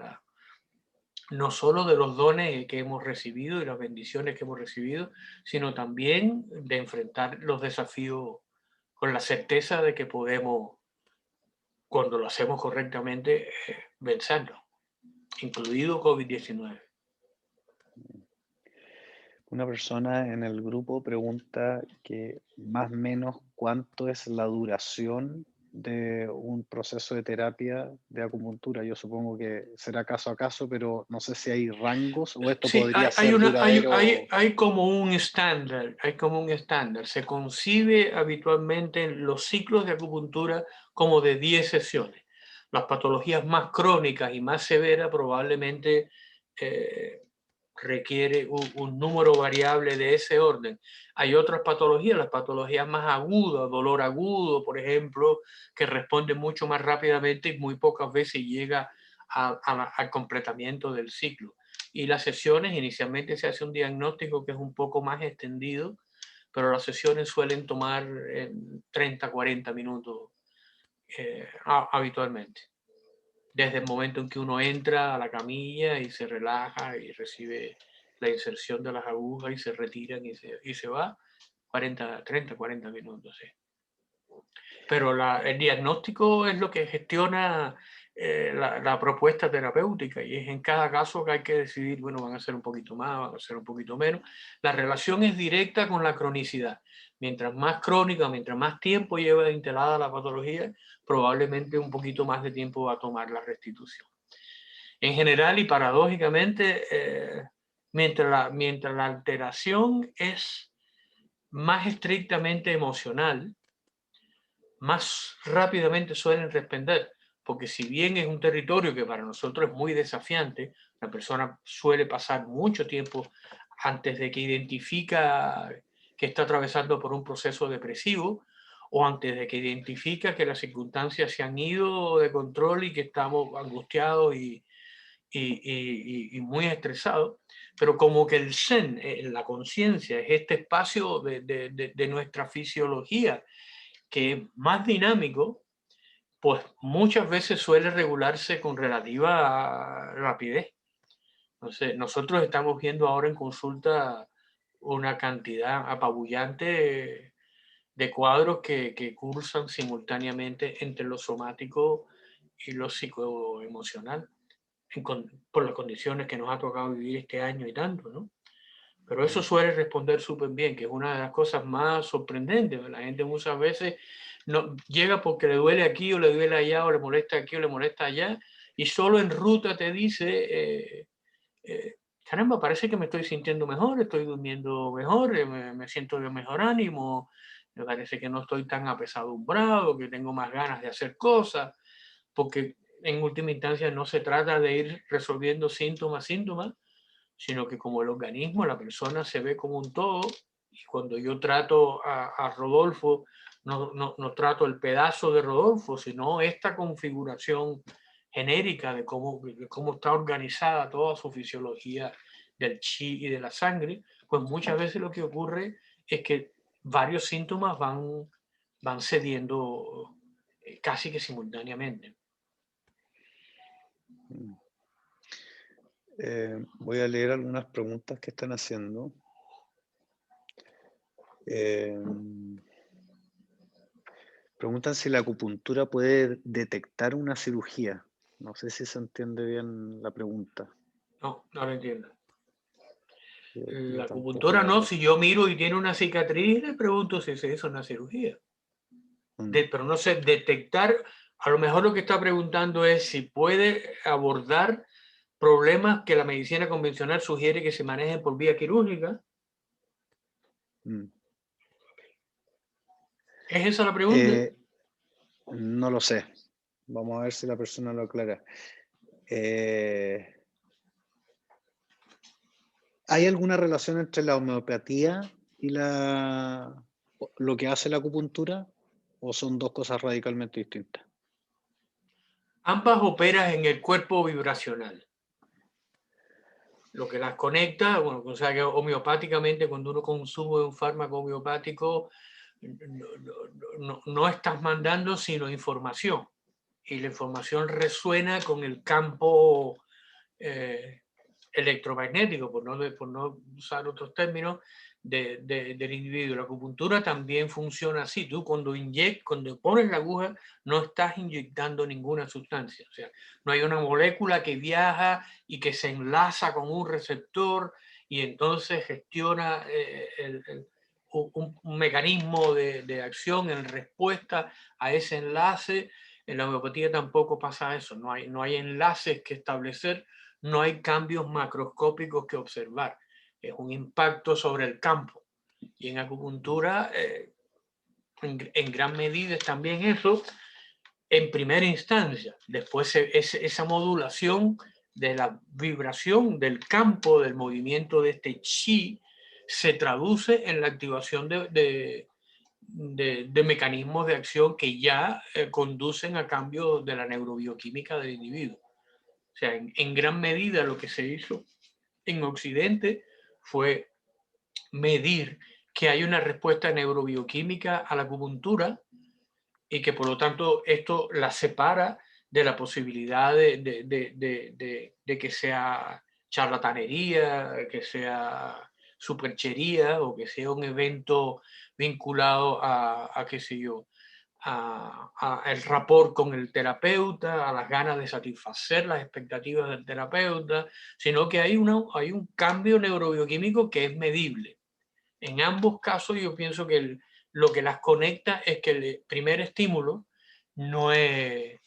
no solo de los dones que hemos recibido y las bendiciones que hemos recibido, sino también de enfrentar los desafíos con la certeza de que podemos, cuando lo hacemos correctamente, vencerlo, incluido COVID-19. Una persona en el grupo pregunta que más o menos cuánto es la duración de un proceso de terapia de acupuntura. Yo supongo que será caso a caso, pero no sé si hay rangos o esto Sí, podría ser duradero. hay como un estándar, Se concibe habitualmente los ciclos de acupuntura como de 10 sesiones. Las patologías más crónicas y más severas probablemente requiere un número variable de ese orden. Hay otras patologías, las patologías más agudas, dolor agudo, por ejemplo, que responden mucho más rápidamente y muy pocas veces llega al completamiento del ciclo. Y las sesiones, inicialmente se hace un diagnóstico que es un poco más extendido, pero las sesiones suelen tomar 30, 40 minutos habitualmente. Desde el momento en que uno entra a la camilla y se relaja y recibe la inserción de las agujas y se retiran y se va, 30, 40 minutos. Sí. Pero el diagnóstico es lo que gestiona la propuesta terapéutica, y es en cada caso que hay que decidir, bueno, van a ser un poquito más, van a ser un poquito menos. La relación es directa con la cronicidad. Mientras más crónica, mientras más tiempo lleva instalada la patología, probablemente un poquito más de tiempo va a tomar la restitución. En general y paradójicamente, mientras la alteración es más estrictamente emocional, más rápidamente suelen responder, porque si bien es un territorio que para nosotros es muy desafiante, la persona suele pasar mucho tiempo antes de que identifica que está atravesando por un proceso depresivo, o antes de que identifica que las circunstancias se han ido de control y que estamos angustiados y muy estresados, pero como que el Zen, la conciencia, es este espacio de nuestra fisiología que es más dinámico, pues muchas veces suele regularse con relativa rapidez. Entonces, nosotros estamos viendo ahora en consulta una cantidad apabullante de cuadros que cursan simultáneamente entre lo somático y lo psicoemocional, por las condiciones que nos ha tocado vivir este año y tanto, ¿no? Pero eso suele responder súper bien, que es una de las cosas más sorprendentes. La gente muchas veces no, llega porque le duele aquí o le duele allá o le molesta aquí o le molesta allá, y solo en ruta te dice, caramba, parece que me estoy sintiendo mejor, estoy durmiendo mejor, me siento de mejor ánimo, me parece que no estoy tan apesadumbrado, que tengo más ganas de hacer cosas, porque en última instancia no se trata de ir resolviendo síntomas, sino que como el organismo, la persona se ve como un todo, y cuando yo trato a Rodolfo, no trato el pedazo de Rodolfo, sino esta configuración genérica de cómo está organizada toda su fisiología del chi y de la sangre, pues muchas veces lo que ocurre es que varios síntomas van cediendo casi que simultáneamente. Voy a leer algunas preguntas que están haciendo. Preguntan si la acupuntura puede detectar una cirugía. No sé si se entiende bien la pregunta. No, no lo entiendo. Yo La tampoco, acupuntura la no, verdad. si yo miro y tiene una cicatriz, le pregunto si es eso una cirugía. Pero no sé, detectar, a lo mejor lo que está preguntando es si puede abordar problemas que la medicina convencional sugiere que se manejen por vía quirúrgica. ¿Es esa la pregunta? No lo sé. Vamos a ver si la persona lo aclara. ¿Hay alguna relación entre la homeopatía y lo que hace la acupuntura? ¿O son dos cosas radicalmente distintas? Ambas operan en el cuerpo vibracional. Lo que las conecta, bueno, o sea que homeopáticamente cuando uno consume un fármaco homeopático, no estás mandando sino información. Y la información resuena con el campo electromagnético, por no usar otros términos, del individuo. La acupuntura también funciona así. Tú cuando pones la aguja, no estás inyectando ninguna sustancia. O sea, no hay una molécula que viaja y que se enlaza con un receptor y entonces gestiona un mecanismo de acción en respuesta a ese enlace. En la homeopatía tampoco pasa eso. No hay enlaces que establecer, no hay cambios macroscópicos que observar. Es un impacto sobre el campo. Y en acupuntura, en gran medida es también eso, en primera instancia. Después esa modulación de la vibración del campo, del movimiento de este chi, se traduce en la activación de mecanismos de acción que ya conducen a cambios de la neurobioquímica del individuo. O sea, en gran medida lo que se hizo en Occidente fue medir que hay una respuesta neurobioquímica a la acupuntura y que por lo tanto esto la separa de la posibilidad de que sea charlatanería, que sea superchería o que sea un evento vinculado a qué sé yo, el rapport con el terapeuta, a las ganas de satisfacer las expectativas del terapeuta, sino que hay un cambio neurobioquímico que es medible. En ambos casos yo pienso que lo que las conecta es que el primer estímulo no es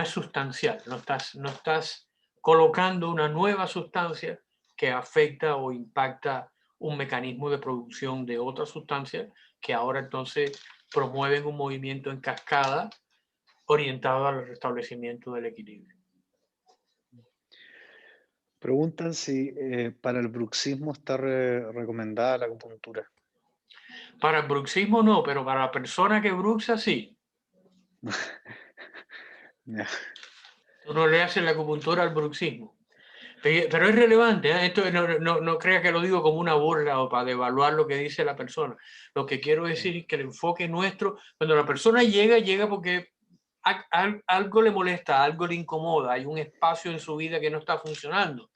sustancial, no estás colocando una nueva sustancia que afecta o impacta un mecanismo de producción de otra sustancia que ahora entonces promueven un movimiento en cascada orientado al restablecimiento del equilibrio. Preguntan si para el bruxismo está recomendada la acupuntura. Para el bruxismo no, pero para la persona que bruxa sí. Yeah. Tú no le haces la acupuntura al bruxismo. Pero es relevante, ¿eh? Esto no crea que lo digo como una burla o para devaluar lo que dice la persona. Lo que quiero decir es que el enfoque nuestro, cuando la persona llega porque algo le molesta, algo le incomoda, hay un espacio en su vida que no está funcionando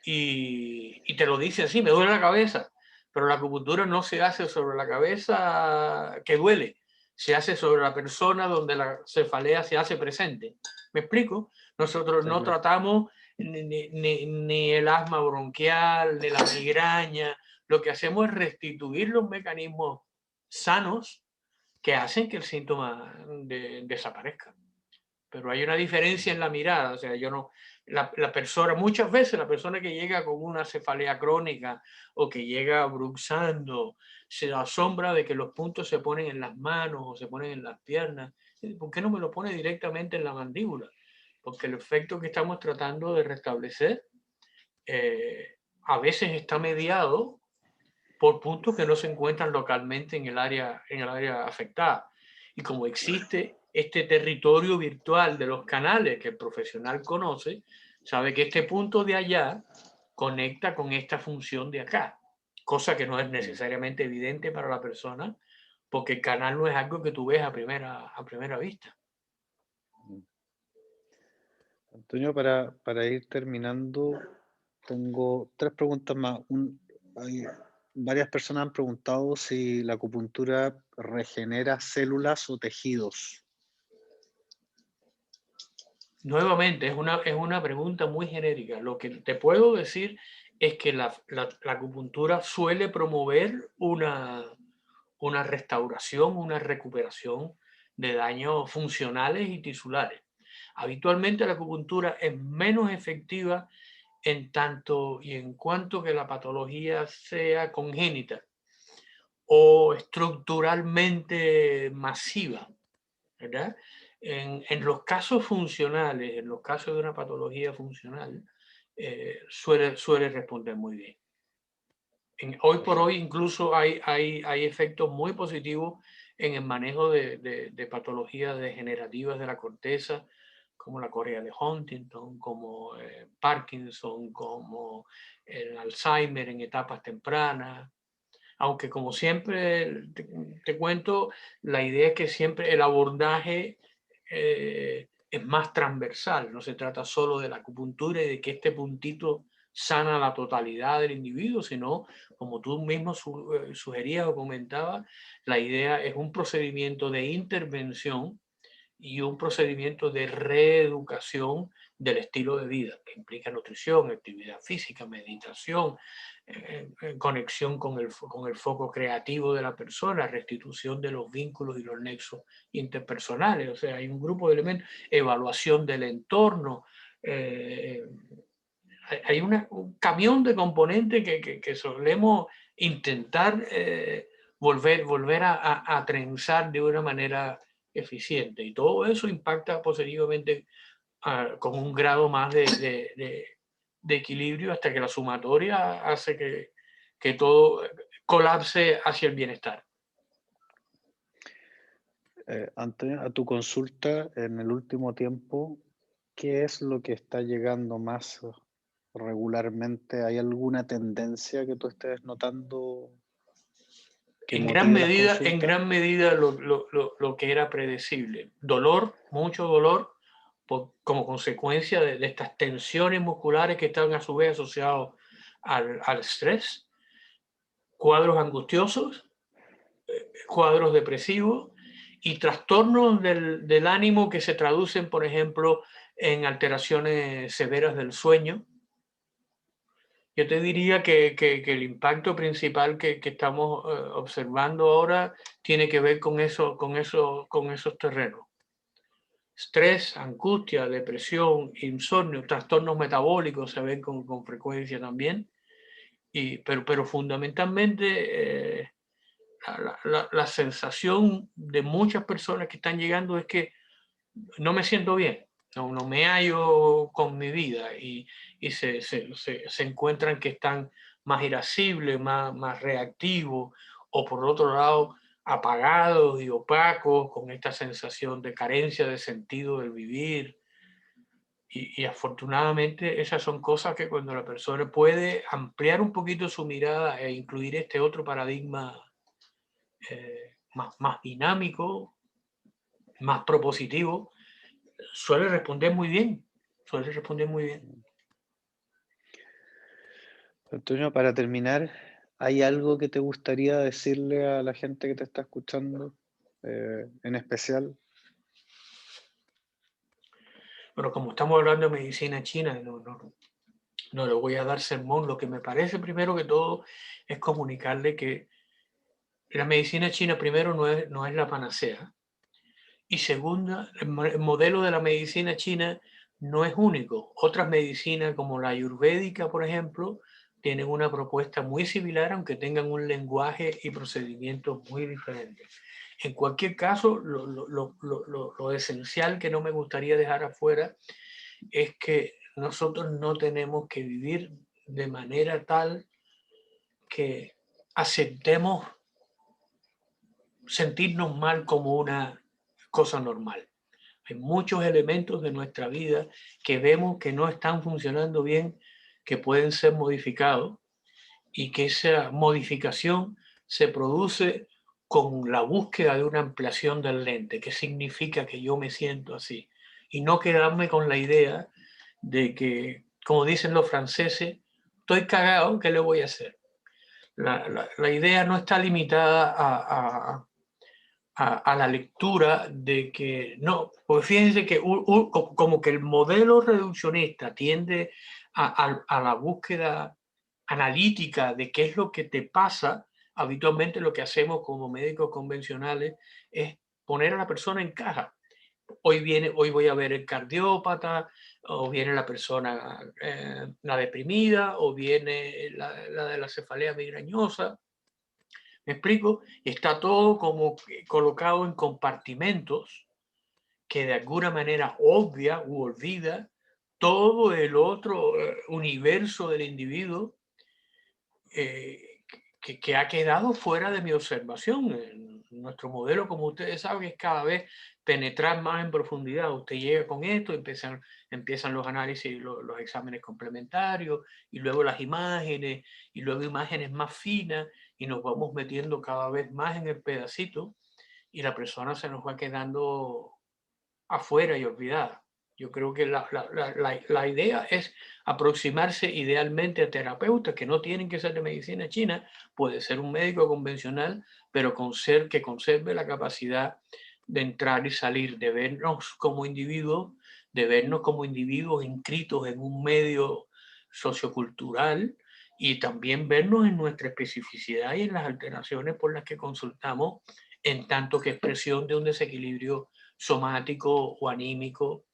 y te lo dice así, me duele la cabeza, pero la acupuntura no se hace sobre la cabeza que duele, se hace sobre la persona donde la cefalea se hace presente. ¿Me explico? Nosotros no tratamos ni el asma bronquial, ni la migraña. Lo que hacemos es restituir los mecanismos sanos que hacen que el síntoma desaparezca. Pero hay una diferencia en la mirada, o sea, la persona, muchas veces la persona que llega con una cefalea crónica o que llega bruxando, se asombra de que los puntos se ponen en las manos o se ponen en las piernas. ¿Por qué no me lo pone directamente en la mandíbula? Porque el efecto que estamos tratando de restablecer a veces está mediado por puntos que no se encuentran localmente en el área afectada. Y como existe este territorio virtual de los canales que el profesional conoce, sabe que este punto de allá conecta con esta función de acá, cosa que no es necesariamente evidente para la persona, porque el canal no es algo que tú ves a primera vista. Antonio, para ir terminando, tengo 3 preguntas más. Varias personas han preguntado si la acupuntura regenera células o tejidos. Nuevamente, es una pregunta muy genérica. Lo que te puedo decir es que la acupuntura suele promover una restauración, una recuperación de daños funcionales y tisulares. Habitualmente la acupuntura es menos efectiva en tanto y en cuanto que la patología sea congénita o estructuralmente masiva, ¿verdad? En los casos funcionales, en los casos de una patología funcional, suele responder muy bien. Hoy por hoy incluso hay efectos muy positivos en el manejo de patologías degenerativas de la corteza, como la correa de Huntington, como Parkinson, como el Alzheimer en etapas tempranas. Aunque como siempre te cuento, la idea es que siempre el abordaje es más transversal, no se trata solo de la acupuntura y de que este puntito sana la totalidad del individuo, sino, como tú mismo sugerías o comentabas, la idea es un procedimiento de intervención y un procedimiento de reeducación del estilo de vida, que implica nutrición, actividad física, meditación, conexión con el foco creativo de la persona, restitución de los vínculos y los nexos interpersonales. O sea, hay un grupo de elementos, evaluación del entorno. Hay un camión de componentes que solemos intentar volver a trenzar de una manera eficiente, y todo eso impacta positivamente con un grado más de equilibrio hasta que la sumatoria hace que todo colapse hacia el bienestar. Antonio, a tu consulta en el último tiempo, ¿qué es lo que está llegando más regularmente? ¿Hay alguna tendencia que tú estés notando que En motive gran medida lo que era predecible. Dolor, mucho dolor, como consecuencia de estas tensiones musculares que están a su vez asociados al estrés, cuadros angustiosos, cuadros depresivos y trastornos del ánimo que se traducen, por ejemplo, en alteraciones severas del sueño. Yo te diría que el impacto principal que estamos observando ahora tiene que ver con esos terrenos. Estrés, angustia, depresión, insomnio, trastornos metabólicos se ven con frecuencia también. Pero fundamentalmente la sensación de muchas personas que están llegando es que no me siento bien, no me hallo con mi vida y se encuentran que están más irascibles, más reactivos, o por otro lado apagados y opacos, con esta sensación de carencia de sentido del vivir. Y afortunadamente esas son cosas que cuando la persona puede ampliar un poquito su mirada e incluir este otro paradigma más dinámico, más propositivo, suele responder muy bien. Suele responder muy bien. Antonio, para terminar, ¿hay algo que te gustaría decirle a la gente que te está escuchando, en especial? Bueno, como estamos hablando de medicina china, no le voy a dar sermón. Lo que me parece primero que todo es comunicarle que la medicina china primero no es la panacea. Y segunda, el modelo de la medicina china no es único. Otras medicinas como la ayurvédica, por ejemplo, tienen una propuesta muy similar, aunque tengan un lenguaje y procedimientos muy diferentes. En cualquier caso, lo esencial que no me gustaría dejar afuera es que nosotros no tenemos que vivir de manera tal que aceptemos sentirnos mal como una cosa normal. Hay muchos elementos de nuestra vida que vemos que no están funcionando bien, que pueden ser modificados, y que esa modificación se produce con la búsqueda de una ampliación del lente. ¿Qué significa que yo me siento así? Y no quedarme con la idea de que, como dicen los franceses, estoy cagado, ¿qué le voy a hacer? La idea no está limitada a la lectura de que no, porque fíjense que como que el modelo reduccionista tiende a la búsqueda analítica de qué es lo que te pasa. Habitualmente lo que hacemos como médicos convencionales es poner a la persona en caja. Hoy voy a ver el cardiópata, o viene la persona la deprimida, o viene la de la cefalea migrañosa. ¿Me explico? Está todo como colocado en compartimentos que de alguna manera obvia u olvida todo el otro universo del individuo que ha quedado fuera de mi observación. Nuestro modelo, como ustedes saben, es cada vez penetrar más en profundidad. Usted llega con esto, empiezan los análisis, los exámenes complementarios, y luego las imágenes, y luego imágenes más finas, y nos vamos metiendo cada vez más en el pedacito, y la persona se nos va quedando afuera y olvidada. Yo creo que la idea es aproximarse idealmente a terapeutas que no tienen que ser de medicina china. Puede ser un médico convencional, pero que conserve la capacidad de entrar y salir, de vernos como individuos, inscritos en un medio sociocultural, y también vernos en nuestra especificidad y en las alteraciones por las que consultamos, en tanto que expresión de un desequilibrio somático o anímico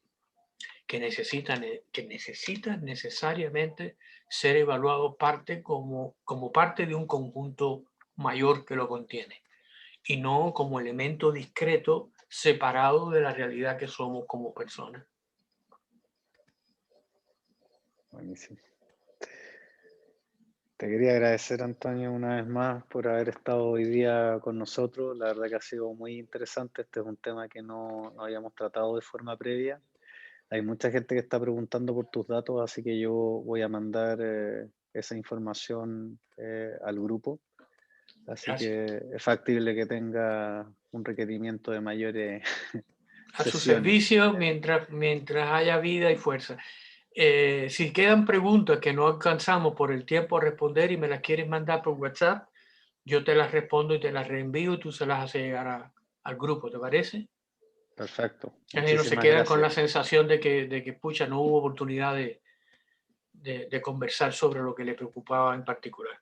que necesitan necesariamente ser evaluado como parte de un conjunto mayor que lo contiene, y no como elemento discreto separado de la realidad que somos como personas. Buenísimo. Te quería agradecer, Antonio, una vez más por haber estado hoy día con nosotros. La verdad que ha sido muy interesante. Este es un tema que no habíamos tratado de forma previa. Hay mucha gente que está preguntando por tus datos, así que yo voy a mandar esa información al grupo. Así Gracias. que es factible que tenga un requerimiento de mayores A su sesiones. servicio mientras haya vida y fuerza. Si quedan preguntas que no alcanzamos por el tiempo a responder y me las quieres mandar por WhatsApp, yo te las respondo y te las reenvío, y tú se las haces llegar al grupo, ¿te parece? Perfecto. Que no se Muchísimas quedan con la gracias. sensación de que pucha, no hubo oportunidad de conversar sobre lo que le preocupaba en particular.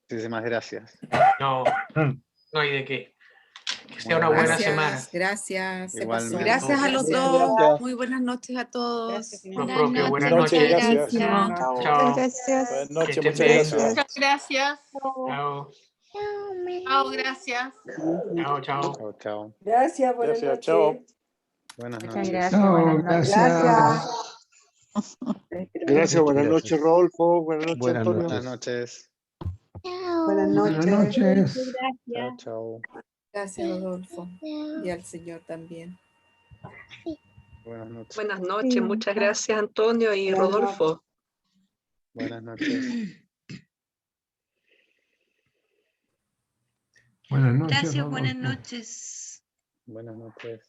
Muchísimas gracias. No, no hay de qué. Que sea una buena semana. Gracias. Se pasó. Igualmente. Gracias a los Muchas dos. gracias. Muy buenas noches a todos. Lo propio, buenas Buenas noches. noches, gracias. Chao. Gracias. Buenas Que noches, estén muchas bien. gracias. Muchas gracias. Chao. Chao, gracias. Chao, chao. Chao, chao. Gracias, buenas Gracias, noches. chao. Buenas Muchas noches. gracias. Chao, Buenas noches. gracias. Gracias, buenas Gracias. noches, Rodolfo. Buenas noches, Buenas Antonio. Buenas noches. noches. Buenas Buenas noches. noches. Chao, chao. Gracias, Rodolfo. Y al Señor también. Buenas noches. Buenas noches, muchas gracias Antonio y Buenas Rodolfo. Buenas noches. Buenas noches. Gracias, buenas Rodolfo. noches. Buenas noches.